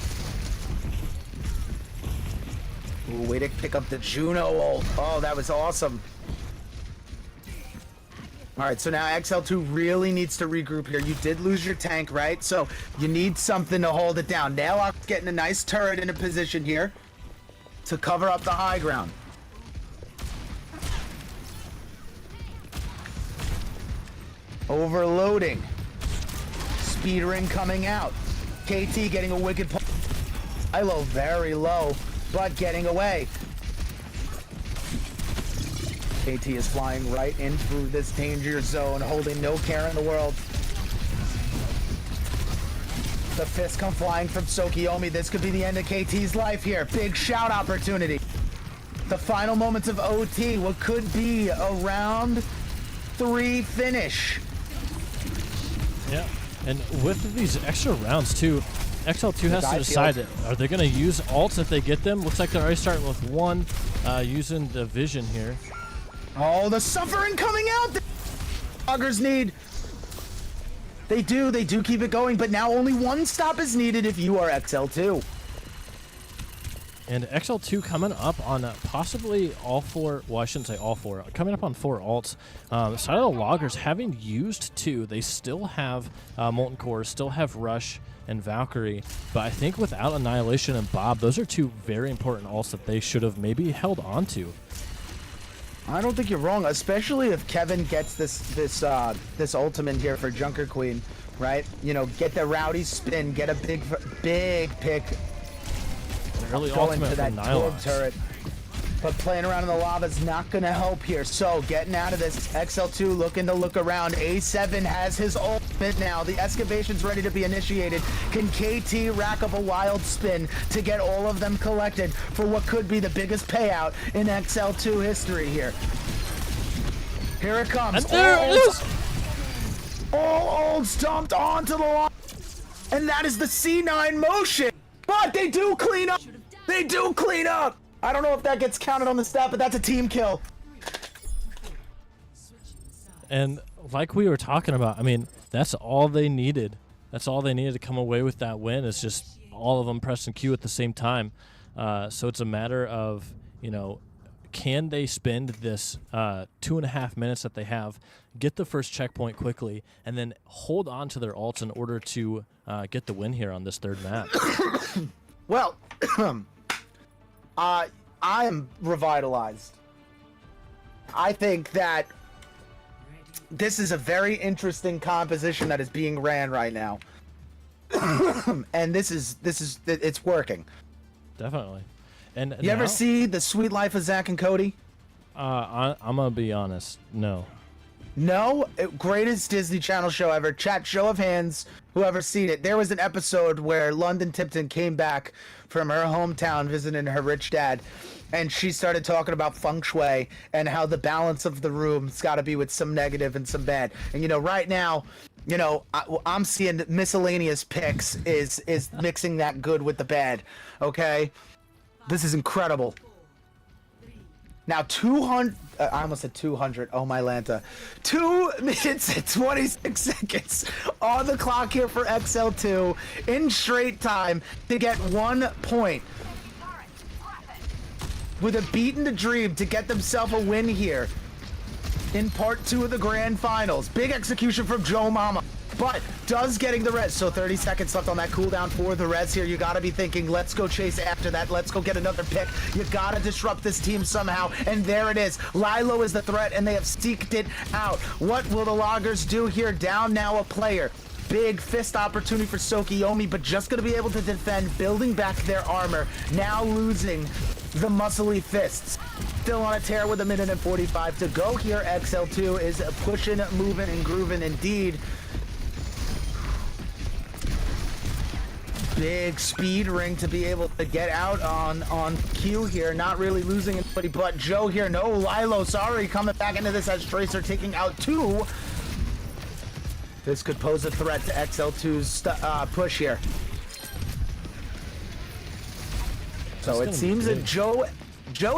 Ooh, way to pick up the Juno ult. Oh, that was awesome. All right, so now XL2 really needs to regroup here. You did lose your tank, right? So you need something to hold it down. Naillox getting a nice turret in a position here to cover up the high ground. Overloading. speed ring coming out. KT getting a wicked Ilo very low, but getting away. KT is flying right in through this danger zone, holding no care in the world. The fist come flying from Tsukiyomi. This could be the end of KT's life here. Big shout opportunity. The final moments of OT, what could be a round 3 finish. Yeah, and with these extra rounds too, XL2 has to decide, are they going to use ults if they get them? Looks like they're already starting with one, using the vision here. Oh, the suffering coming out! Loggers need... They do keep it going, but now only one stop is needed if you are XL2. And XL2 coming up on possibly all 4, well, I shouldn't say all 4, coming up on 4 ults. Side of the Loggers, having used 2, they still have Molten Core, still have Rush and Valkyrie, but I think without Annihilation and Bob, those are 2 very important ults that they should have maybe held on to. I don't think you're wrong, especially if Kevin gets this ultimate here for Junker Queen, right? You know, get the rowdy spin, get a big pick. Early Go ultimate into that from torp Nylox. turret. But playing around in the lava is not going to help here. So getting out of this, XL2 looking to look around. A7 has his ultimate now. The excavation's ready to be initiated. Can KT rack up a wild spin to get all of them collected for what could be the biggest payout in XL2 history here? Here it comes. And there it is! All ults dumped onto the lava. And that is the C9 motion. But they do clean up. They do clean up. I don't know if that gets counted on the stat, but that's a team kill. And like we were talking about, I mean, that's all they needed. That's all they needed to come away with that win. Is just all of them pressing Q at the same time. So it's a matter of, you know, can they spend this 2.5 minutes that they have, get the first checkpoint quickly, and then hold on to their ults in order to get the win here on this 3rd map? Well, I am revitalized. I think that this is a very interesting composition that is being ran right now. And it's working. Definitely. And you ever see The Sweet Life of Zack and Cody? I'm gonna be honest, no. No? Greatest Disney Channel show ever. Chat, show of hands, whoever's seen it. There was an episode where London Tipton came back from her hometown visiting her rich dad, and she started talking about feng shui and how the balance of the room's got to be with some negative and some bad. And, you know, right now, you know, I'm seeing miscellaneous picks is mixing that good with the bad, okay? This is incredible. Now 200, I almost said 200, oh my Lanta. 2 minutes and 26 seconds on the clock here for XL2 in straight time to get 1 point. With a beat in the dream to get themselves a win here in part 2 of the grand finals. Big execution from Joe Mama. But does getting the res, so 30 seconds left on that cooldown for the res here. You gotta be thinking, let's go chase after that. Let's go get another pick. You gotta disrupt this team somehow. And there it is. Lilo is the threat, and they have seeked it out. What will the Loggers do here? Down now a player. Big fist opportunity for Tsukiyomi, but just gonna be able to defend, building back their armor. Now losing the muscly fists. Still on a tear with 1 minute and 45 to go here. XL2 is pushing, moving, and grooving indeed. Big speed ring to be able to get out on Q here. Not really losing anybody but Joe here. No, Lilo, sorry, coming back into this as Tracer taking out 2. This could pose a threat to XL2's push here. So it seems that Joe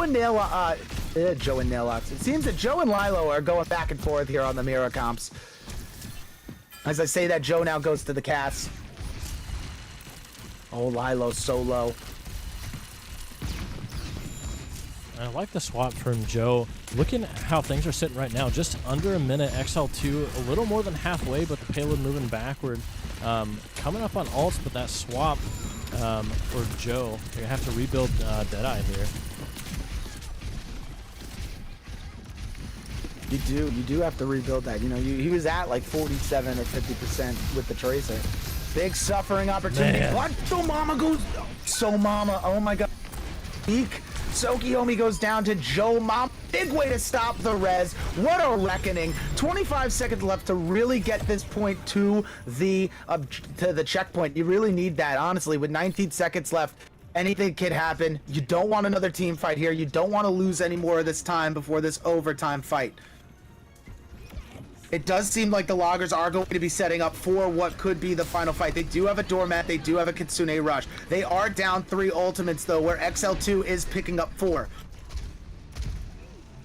and Naillox, it seems that Joe and Lilo are going back and forth here on the Mira comps. As I say that, Joe now goes to the cast. Oh, Lilo's so low. I like the swap from Joe. Looking at how things are sitting right now, just under a minute, XL2 a little more than halfway, but the payload moving backward. Coming up on ults, but that swap for Joe, you're gonna have to rebuild Deadeye here. You do have to rebuild that. You know, he was at like 47 or 50% with the Tracer. Big suffering opportunity. Man. But So Mama goes. So Mama. Oh my God. Eek. Sokiyomi goes down to Joe Mama. Big way to stop the res. What a reckoning. 25 seconds left to really get this point to the checkpoint. You really need that, honestly. With 19 seconds left, anything can happen. You don't want another team fight here. You don't want to lose any more of this time before this overtime fight. It does seem like the Loggers are going to be setting up for what could be the final fight. They do have a doormat. They do have a Kitsune Rush. They are down 3 ultimates, though, where XL2 is picking up 4.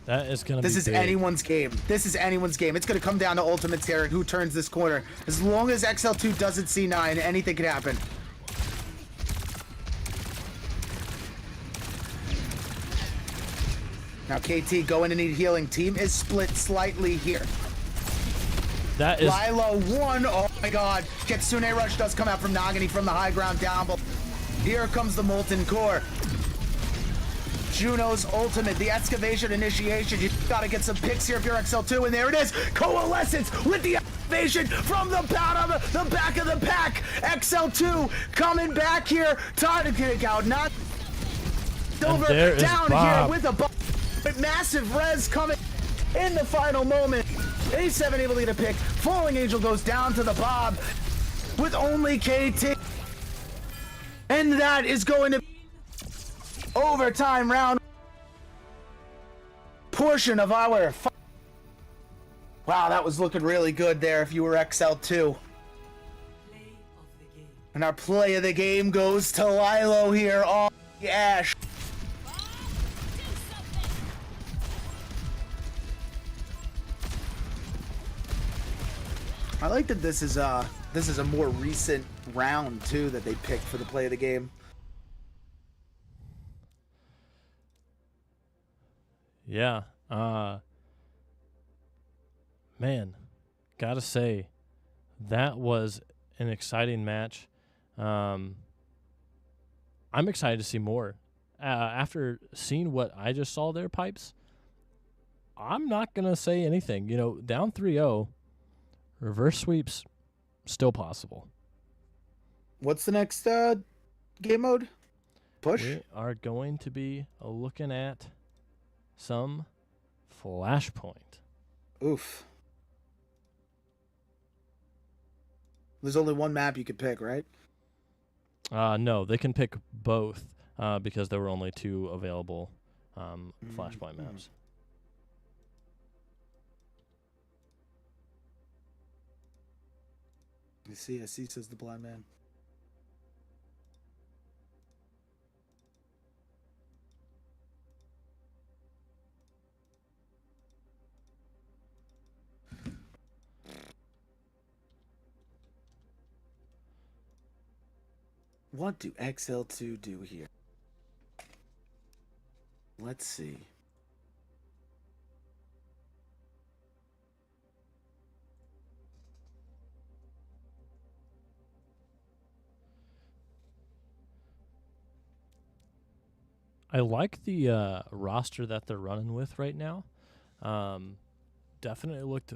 That is going to be This is big. anyone's game. This is anyone's game. It's going to come down to ultimates here and who turns this corner. As long as XL2 doesn't C9, anything can happen. Now KT going to need healing. Team is split slightly here. That is Lilo 1. Oh my God. Kitsune Rush does come out from Nagini from the high ground down. But here comes the Molten Core. Juno's ultimate, the excavation initiation. You gotta get some picks here if you're XL2, and there it is. Coalescence with the excavation from the bottom, the back of the pack. XL2 coming back here. Time to kick out. Not over there is down Bob. here with a massive res coming in the final moment. A7 able to get a pick. Falling Angel goes down to the Bob with only KT. And that is going to overtime round portion of our wow, that was looking really good there if you were XL2. And our play of the game goes to Lilo here on the Ash. I like that this is a more recent round too that they picked for the play of the game. Yeah. Man, gotta say, that was an exciting match. I'm excited to see more. After seeing what I just saw there, Pipes, I'm not going to say anything. You know, down 3-0, reverse sweeps, still possible. What's the next game mode? Push? We are going to be looking at some Flashpoint. Oof. There's only one map you could pick, right? No, they can pick both because there were only 2 available Flashpoint maps. I see, says the blind man. What do XL2 do here? Let's see. I like the roster that they're running with right now. Definitely looked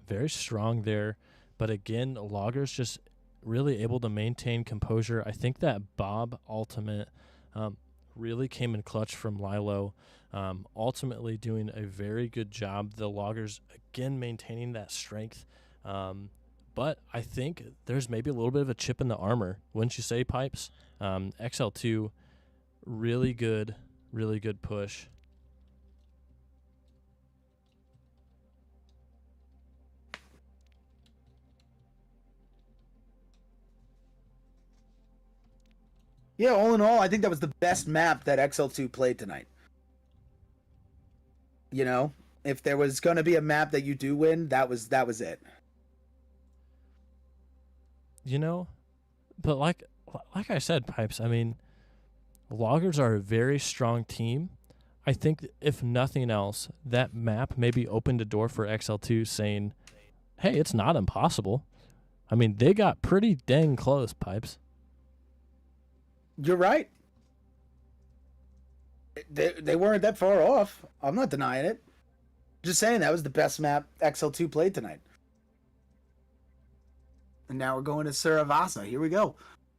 very strong there. But again, Loggers just really able to maintain composure. I think that Bob ultimate really came in clutch from Lilo. Ultimately doing a very good job. The Loggers, again, maintaining that strength. But I think there's maybe a little bit of a chip in the armor. Wouldn't you say, Pipes? XL2, really good push. Yeah, all in all, I think that was the best map that XL2 played tonight. You know, if there was going to be a map that you do win, that was it. You know, but like I said, Pipes, I mean, Loggers are a very strong team. I think if nothing else, that map maybe opened a door for XL2 saying, hey, it's not impossible. I mean, they got pretty dang close, Pipes. You're right. They weren't that far off. I'm not denying it. Just saying, that was the best map XL2 played tonight. And now we're going to Saravasa. Here we go.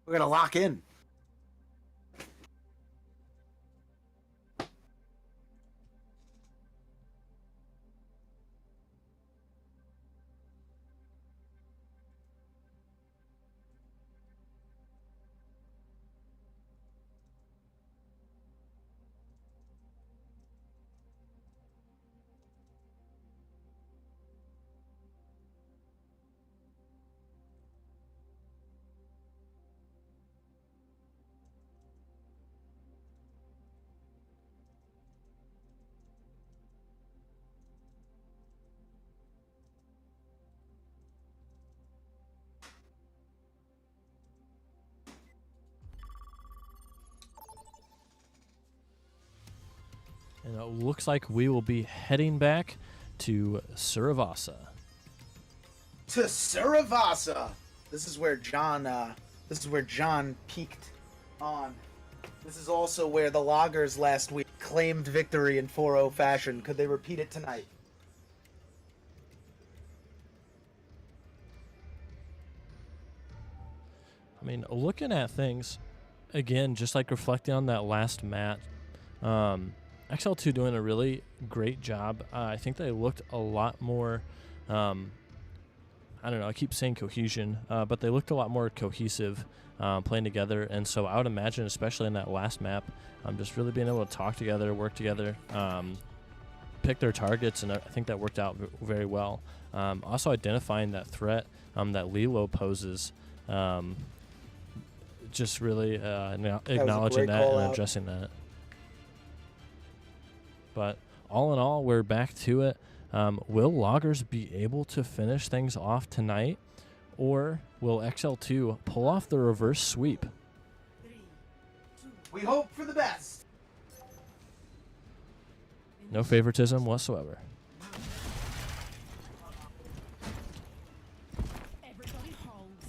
We're going to lock in. And it looks like we will be heading back to Saravasa. To Saravasa. This is where John peaked on. This is also where the Loggers last week claimed victory in 4-0 fashion. Could they repeat it tonight? I mean, looking at things, again, just like reflecting on that last match, XL2 doing a really great job. I think they looked a lot more, I don't know, I keep saying cohesion, but they looked a lot more cohesive playing together. And so I would imagine, especially in that last map, just really being able to talk together, work together, pick their targets, and I think that worked out very well. Also identifying that threat that Lilo poses, just really acknowledging that and addressing that. But all in all, we're back to it. Will Loggers be able to finish things off tonight, or will XL2 pull off the reverse sweep? We hope for the best. No favoritism whatsoever. Everybody holds,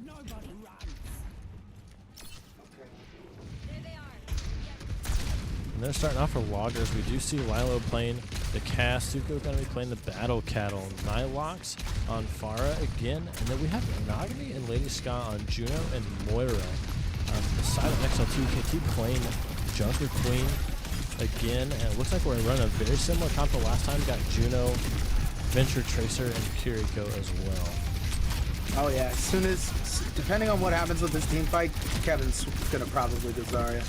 nobody runs. There they are. And they're starting off for Loggers. We do see Lilo playing the cast. Suko going to be playing the Battle Cattle. Nylox on Pharah again. And then we have Nagini and Lady Ska on Juno and Moira. On the side of XL2, KT playing Junker Queen again. And it looks like we're running a very similar comp to last time. Got Juno, Venture Tracer, and Kiriko as well. Oh yeah, as soon as, depending on what happens with this team fight, Kevin's gonna probably go Zarya.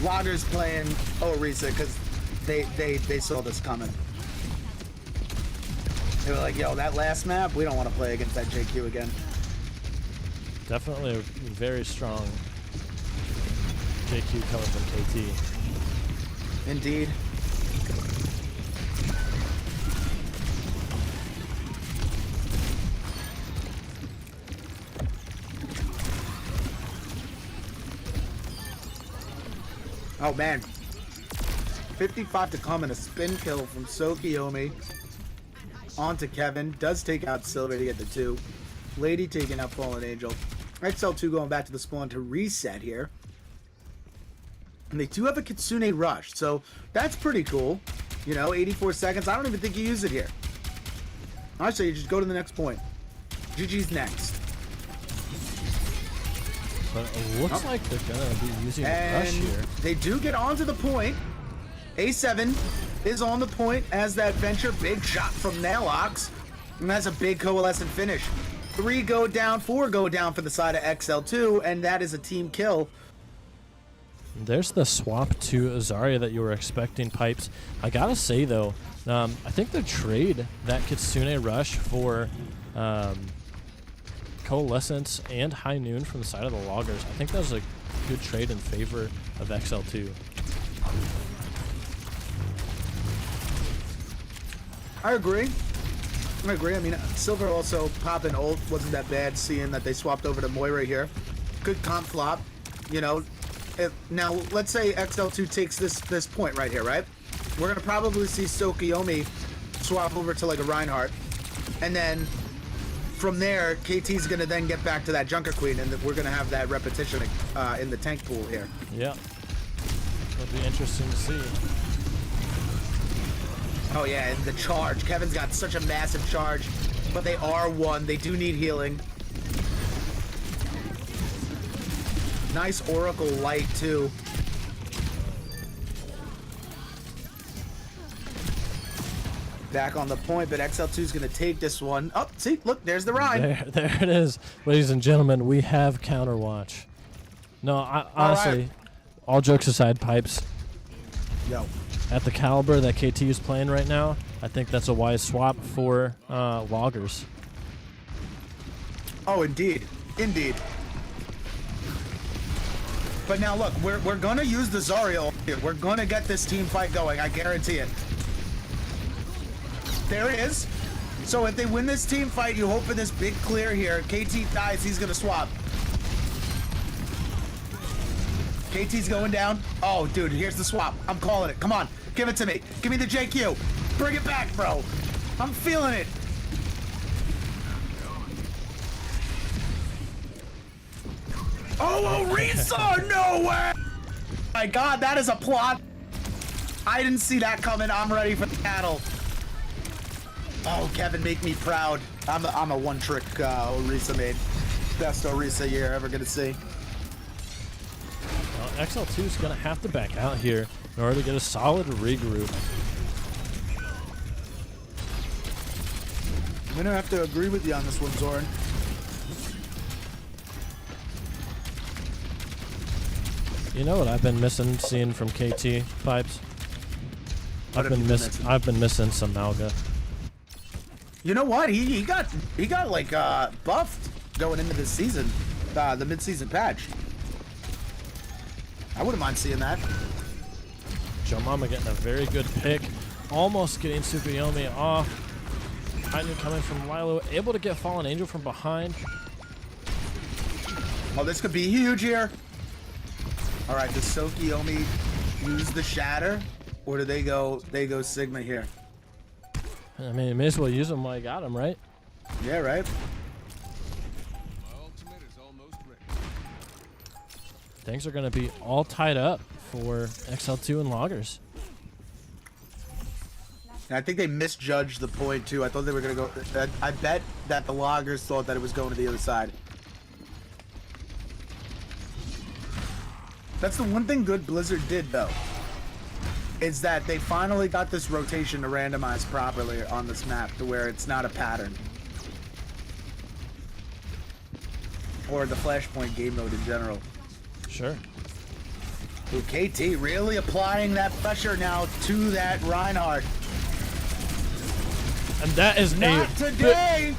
Loggers playing Orisa because they saw this coming. They were like, yo, that last map, we don't want to play against that JQ again. Definitely a very strong JQ coming from KT. Indeed. Oh man. 55 to come and a spin kill from Sokiyomi onto Kevin. Does take out Silver to get the 2. Lady taking out Fallen Angel. XL2 going back to the spawn to reset here. And they do have a Kitsune Rush, so that's pretty cool. You know, 84 seconds. I don't even think you use it here. Honestly, you just go to the next point. GG's next. But it looks like they're going to be using a rush here. They do get onto the point. A7 is on the point as that Venture. Big shot from Nalox. And that's a big coalescent finish. 3 go down, 4 go down for the side of XL2, and that is a team kill. There's the swap to Zarya that you were expecting, Pipes. I gotta say, though, I think the trade, that Kitsune Rush for Coalescence and High Noon from the side of the Loggers, I think that was a good trade in favor of XL2. I agree. I mean, Silver also popping ult wasn't that bad, seeing that they swapped over to Moira here. Good comp flop, you know. Now, let's say XL2 takes this point right here, right? We're going to probably see Sokiyomi swap over to like a Reinhardt. And then from there, KT's going to then get back to that Junker Queen, and we're going to have that repetition in the tank pool here. Yeah. It'll be interesting to see. Oh yeah, and the charge. Kevin's got such a massive charge, but they are one. They do need healing. Nice Oracle light too. Back on the point, but XL2 is going to take this one. Oh, see, look, there's the Rhine. There it is. Ladies and gentlemen, we have Counterwatch. No, honestly, all jokes aside, Pipes, Yo. at the caliber that KT is playing right now, I think that's a wise swap for Loggers. Oh, indeed. Indeed. But now look, we're going to use the Zariel here. We're going to get this team fight going. I guarantee it. There it is. So if they win this team fight, you hope for this big clear here. KT dies, he's gonna swap. KT's going down. Oh, dude, here's the swap. I'm calling it. Come on, give it to me. Give me the JQ. Bring it back, bro. I'm feeling it. Oh, Orisa! No way! My God, that is a plot. I didn't see that coming. I'm ready for the battle. Oh, Kevin, make me proud. I'm a one-trick Orisa made. Best Orisa you're ever gonna see. Well, XL2 is going to have to back out here in order to get a solid regroup. I'm gonna have to agree with you on this one, Zoran. You know what I've been missing seeing from KT, Pipes? What have you been missing? I've been missing some Malga. You know what? He got like buffed going into this season, the mid-season patch. I wouldn't mind seeing that. Joe Mama getting a very good pick, almost getting Tsukuyomi off. Lightning coming from Lilo, able to get Fallen Angel from behind. Oh, this could be huge here. All right, does Tsukuyomi use the Shatter, or do they go Sigma here? I mean, you may as well use them while you got them, right? Yeah, right. Things are going to be all tied up for XL2 and Loggers. And I think they misjudged the point too. I thought they were gonna go. I bet that the Loggers thought that it was going to the other side. That's the one thing good Blizzard did though, is that they finally got this rotation to randomize properly on this map to where it's not a pattern. Or the Flashpoint game mode in general. Sure. Ooh, KT really applying that pressure now to that Reinhardt. And that is Not today!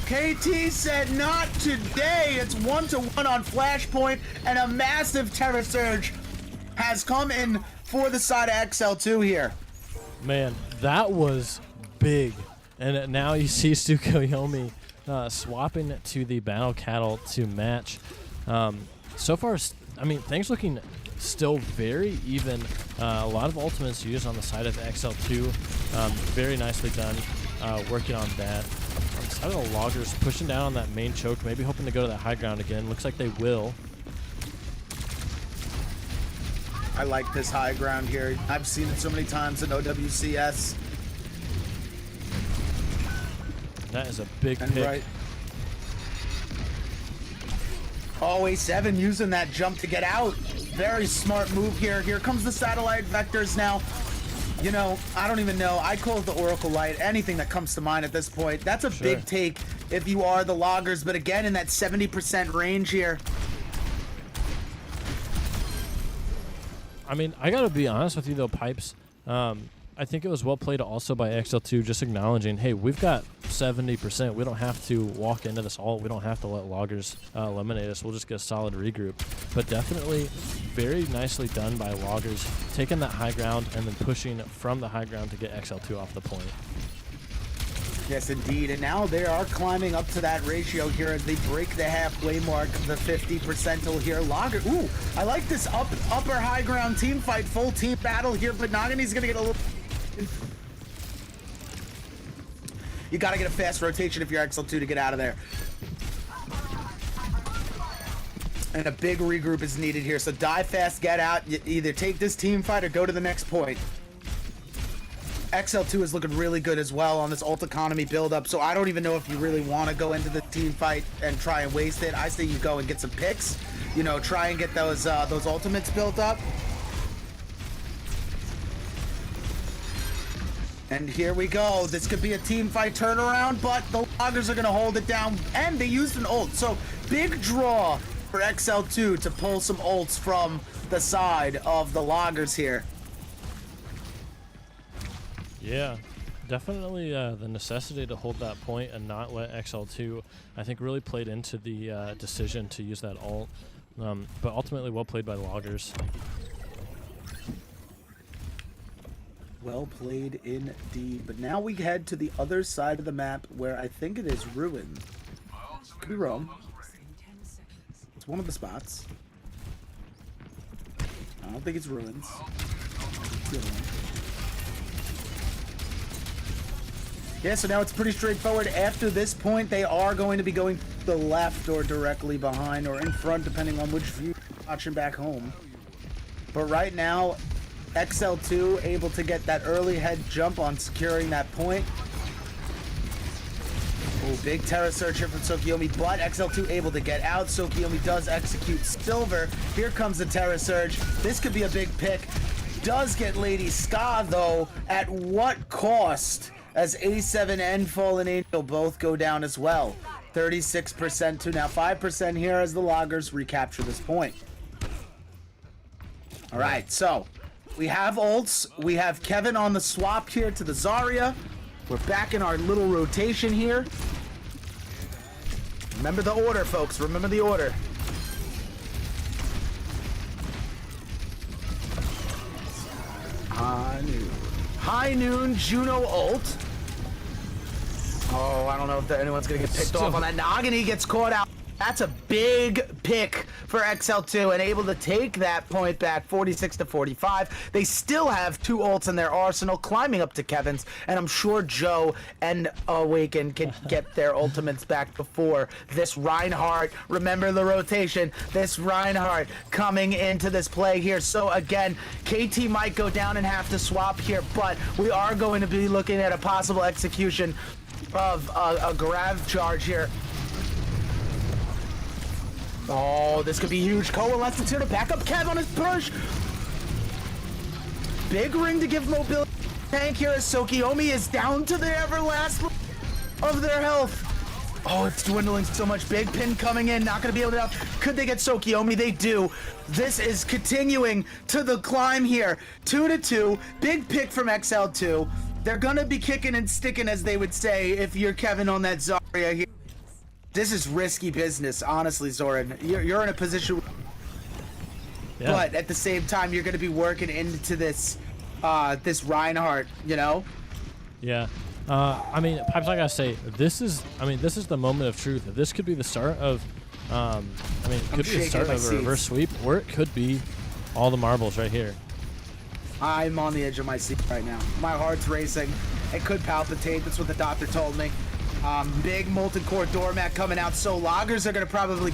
KT said not today! It's 1-to-1 on Flashpoint, and a massive Terror Surge has come in for the side of XL2 here. Man, that was big. And now you see Tsukuyomi swapping to the Battle Cattle to match. So far, I mean, things looking still very even. A lot of ultimates used on the side of XL2. Very nicely done, working on that. On the side of the Loggers, pushing down on that main choke, maybe hoping to go to that high ground again. Looks like they will. I like this high ground here. I've seen it so many times in OWCS. That is a big And pick. right. Oh, A7 using that jump to get out. Very smart move here. Here comes the satellite vectors now. You know, I don't even know. I call it the Oracle Light. Anything that comes to mind at this point. That's a big take if you are the Loggers. But again, in that 70% range here. I mean, I got to be honest with you, though, Pipes. I think it was well played also by XL2, just acknowledging, hey, we've got 70%. We don't have to walk into this all. We don't have to let Loggers eliminate us. We'll just get a solid regroup. But definitely very nicely done by Loggers, taking that high ground and then pushing from the high ground to get XL2 off the point. Yes, indeed. And now they are climbing up to that ratio here as they break the halfway mark of the 50 percentile here. Logger, ooh, I like this upper high ground team fight, full team battle here, but Nagini's gonna get a little... You gotta get a fast rotation if you're XL2 to get out of there. And a big regroup is needed here. So die fast, get out. Either take this team fight or go to the next point. XL2 is looking really good as well on this ult economy build-up. So I don't even know if you really want to go into the team fight and try and waste it. I say you go and get some picks. You know, try and get those ultimates built up. And here we go. This could be a team fight turnaround, but the loggers are going to hold it down. And they used an ult. So big draw for XL2 to pull some ults from the side of the loggers here. Yeah, definitely the necessity to hold that point and not let XL2, I think, really played into the decision to use that ult. But ultimately well played by the loggers. Well played indeed. But now we head to the other side of the map where I think it is Ruin. Could be wrong. It's one of the spots. I don't think it's Ruins. It's the other one. Yeah, so now it's pretty straightforward. After this point, they are going to be going to the left or directly behind or in front, depending on which view you're watching back home. But right now, XL2 able to get that early head jump on securing that point. Oh, big Terra Search here from Tokiomi, but XL2 able to get out. Tokiomi does execute Silver. Here comes the Terra Surge. This could be a big pick. Does get Lady Ska, though. At what cost? As A7 and Fallen Angel both go down as well. 36% to now 5% here as the loggers recapture this point. All right, so we have ults. We have Kevin on the swap here to the Zarya. We're back in our little rotation here. Remember the order, folks. Remember the order. High noon, Juno ult. Oh, I don't know if anyone's going to get picked off on that. Nagini gets caught out. That's a big pick for XL2 and able to take that point back 46 to 45. They still have 2 ults in their arsenal climbing up to Kevin's, and I'm sure Joe and Awaken can get their ultimates back before this Reinhardt. Remember the rotation. This Reinhardt coming into this play here. So again, KT might go down and have to swap here, but we are going to be looking at a possible execution of a grav charge here. Oh, this could be huge. Coalescence here to back up Kev on his push. Big ring to give mobility. Tank here as Tokiomi is down to the everlast of their health. Oh, it's dwindling so much. Big pin coming in. Not going to be able to help. Could they get Tokiomi? They do. This is continuing to the climb here. 2-2. Big pick from XL2. They're going to be kicking and sticking, as they would say, if you're Kevin on that Zarya here. This is risky business, honestly, Zoran. You're in a position, yeah. But at the same time, you're going to be working into this, this Reinhardt, you know? Yeah. I mean, Pipes, I gotta say, this is the moment of truth. This could be the start of, it could be the start of a reverse sweep, or it could be all the marbles right here. I'm on the edge of my seat right now. My heart's racing. It could palpitate. That's what the doctor told me. Big molten core doormat coming out. So loggers are going to probably...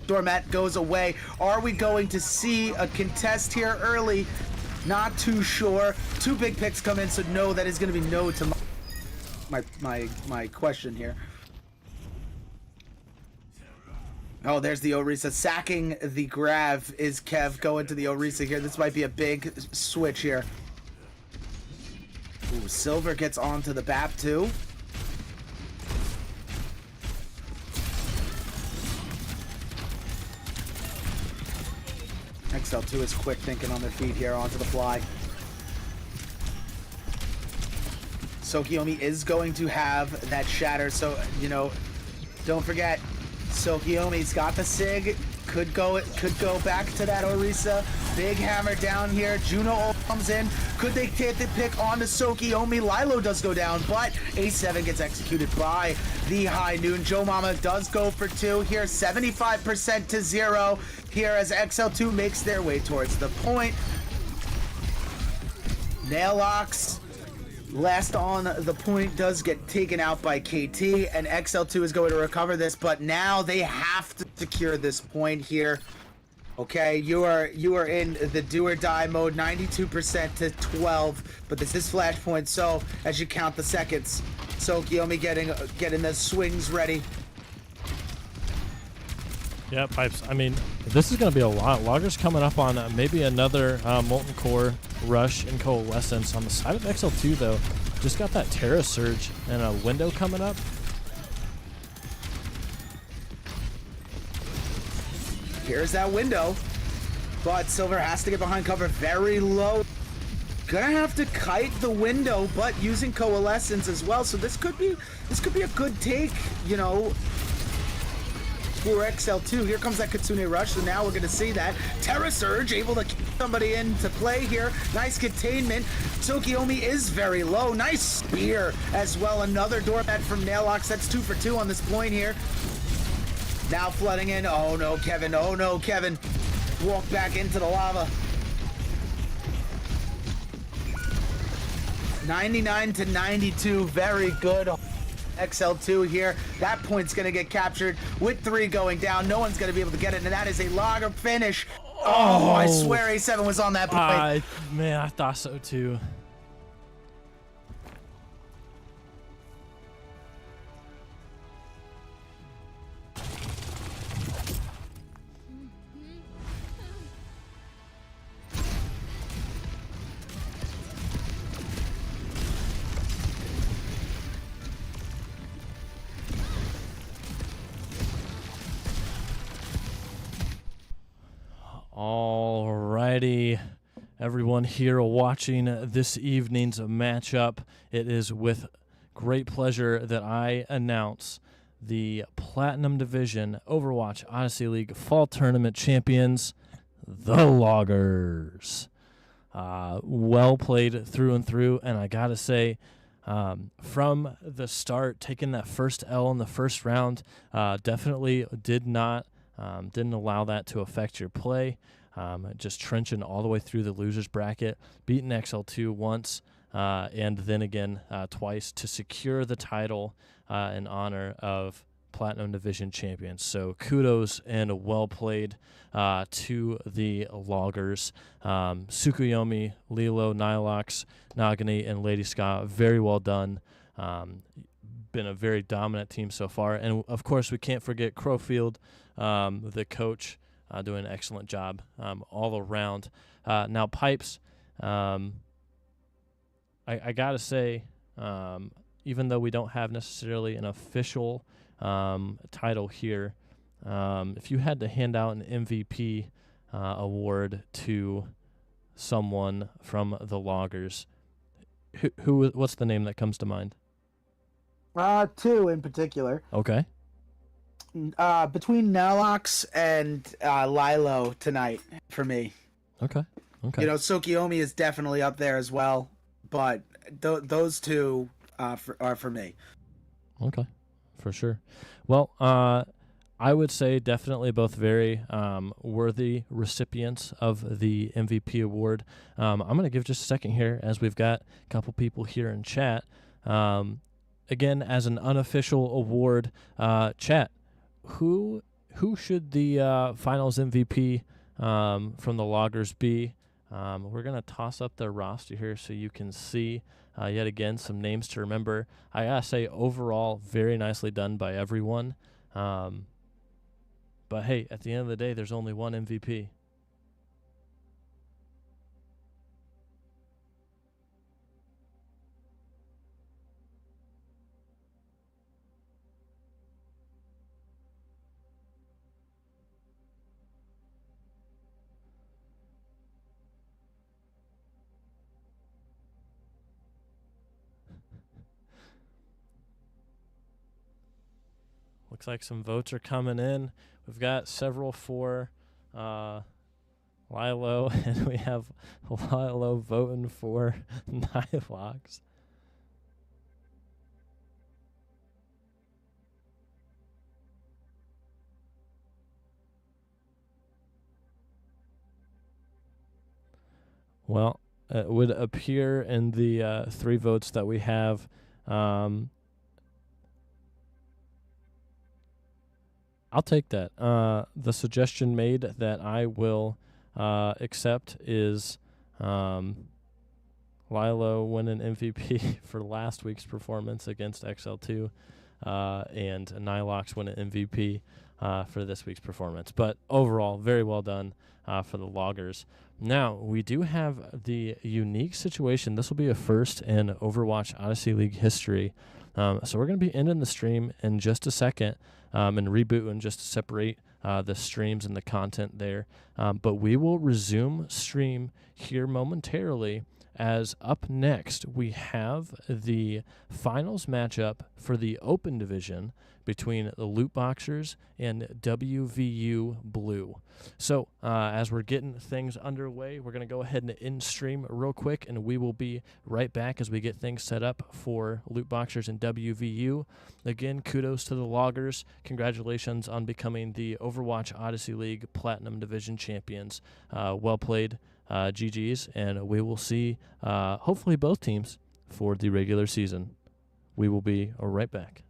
Doormat goes away. Are we going to see a contest here early? Not too sure. 2 big picks come in, so no, that is going to be no to my question here. Oh, there's the Orisa. Sacking the Grav is Kev going to the Orisa here. This might be a big switch here. Ooh, Silver gets onto the BAP too. XL2 is quick thinking on their feet here onto the fly. Tokiomi is going to have that shatter, so, you know, don't forget, Tokiomi's got the Sig. Could go back to that Orisa. Big hammer down here. Juno comes in. Could they take the pick onto Tokiomi? Lilo does go down, but A7 gets executed by the High Noon. Joe Mama does go for 2 here. 75% to 0 here as XL2 makes their way towards the point. Nail locks. Last on the point does get taken out by KT, and XL2 is going to recover this, but now they have to secure this point here. Okay, you are in the do or die mode, 92% to 12, but this is flashpoint. So as you count the seconds, so Kiyomi getting the swings ready. Yeah, Pipes. I mean, this is going to be a lot. Loggers coming up on maybe another Molten Core rush and Coalescence. On the side of XL2, though, just got that Terra Surge and a window coming up. Here's that window, but Silver has to get behind cover very low. Gonna have to kite the window, but using Coalescence as well. So this could be a good take, you know, for XL2. Here comes that Kitsune Rush, so now we're going to see that. Terra Surge able to keep somebody into play here. Nice containment. Tokiomi is very low. Nice spear as well. Another doormat from Naillox. That's 2 for 2 on this point here. Now flooding in. Oh no, Kevin. Oh no, Kevin. Walk back into the lava. 99 to 92. Very good. XL2 here. That point's going to get captured with 3 going down. No one's going to be able to get it, and that is a logger finish. Oh, I swear A7 was on that point. Man, I thought so too. Alrighty, everyone here watching this evening's matchup. It is with great pleasure that I announce the Platinum Division Overwatch Odyssey League Fall Tournament champions, the Loggers. Well played through and through, and I gotta say, from the start, taking that first L in the first round, definitely didn't allow that to affect your play. Just trenching all the way through the losers bracket, beating XL2 once, and then again twice to secure the title in honor of Platinum Division champions. So kudos and well played to the Loggers. Tsukuyomi, Lilo, Nilox, Nagani, and Lady Ska, very well done. Been a very dominant team so far. And, of course, we can't forget Crowfield, the coach, doing an excellent job all around. Now, Pipes, I got to say, even though we don't have necessarily an official title here, if you had to hand out an MVP award to someone from the Loggers, what's the name that comes to mind? 2 in particular. Okay. Between Nalox and Lilo tonight for me. Okay. You know, Tokiomi is definitely up there as well, but those 2 are for me. Okay, for sure. Well, I would say definitely both very worthy recipients of the MVP award. I'm going to give just a second here as we've got a couple people here in chat. Again, as an unofficial award, chat, who should the finals MVP from the Loggers be? We're going to toss up their roster here so you can see yet again some names to remember. I got to say, overall, very nicely done by everyone. But, hey, at the end of the day, there's only one MVP. Looks like some votes are coming in. We've got several for Lilo, and we have Lilo voting for Nilox. Well, would appear in the 3 votes that we have. I'll take that. The suggestion made that I will accept is Lilo win an MVP for last week's performance against XL2, and Nilox win an MVP for this week's performance. But overall, very well done for the Loggers. Now, we do have the unique situation. This will be a first in Overwatch Odyssey League history. So we're going to be ending the stream in just a second and rebooting just to separate the streams and the content there. But we will resume stream here momentarily, as up next we have the finals matchup for the open division between the Loot Boxers and WVU Blue. So as we're getting things underway, we're going to go ahead and end stream real quick, and we will be right back as we get things set up for Loot Boxers and WVU. Again, kudos to the Loggers. Congratulations on becoming the Overwatch Odyssey League Platinum Division champions. Well played, GGs, and we will see hopefully both teams for the regular season. We will be right back.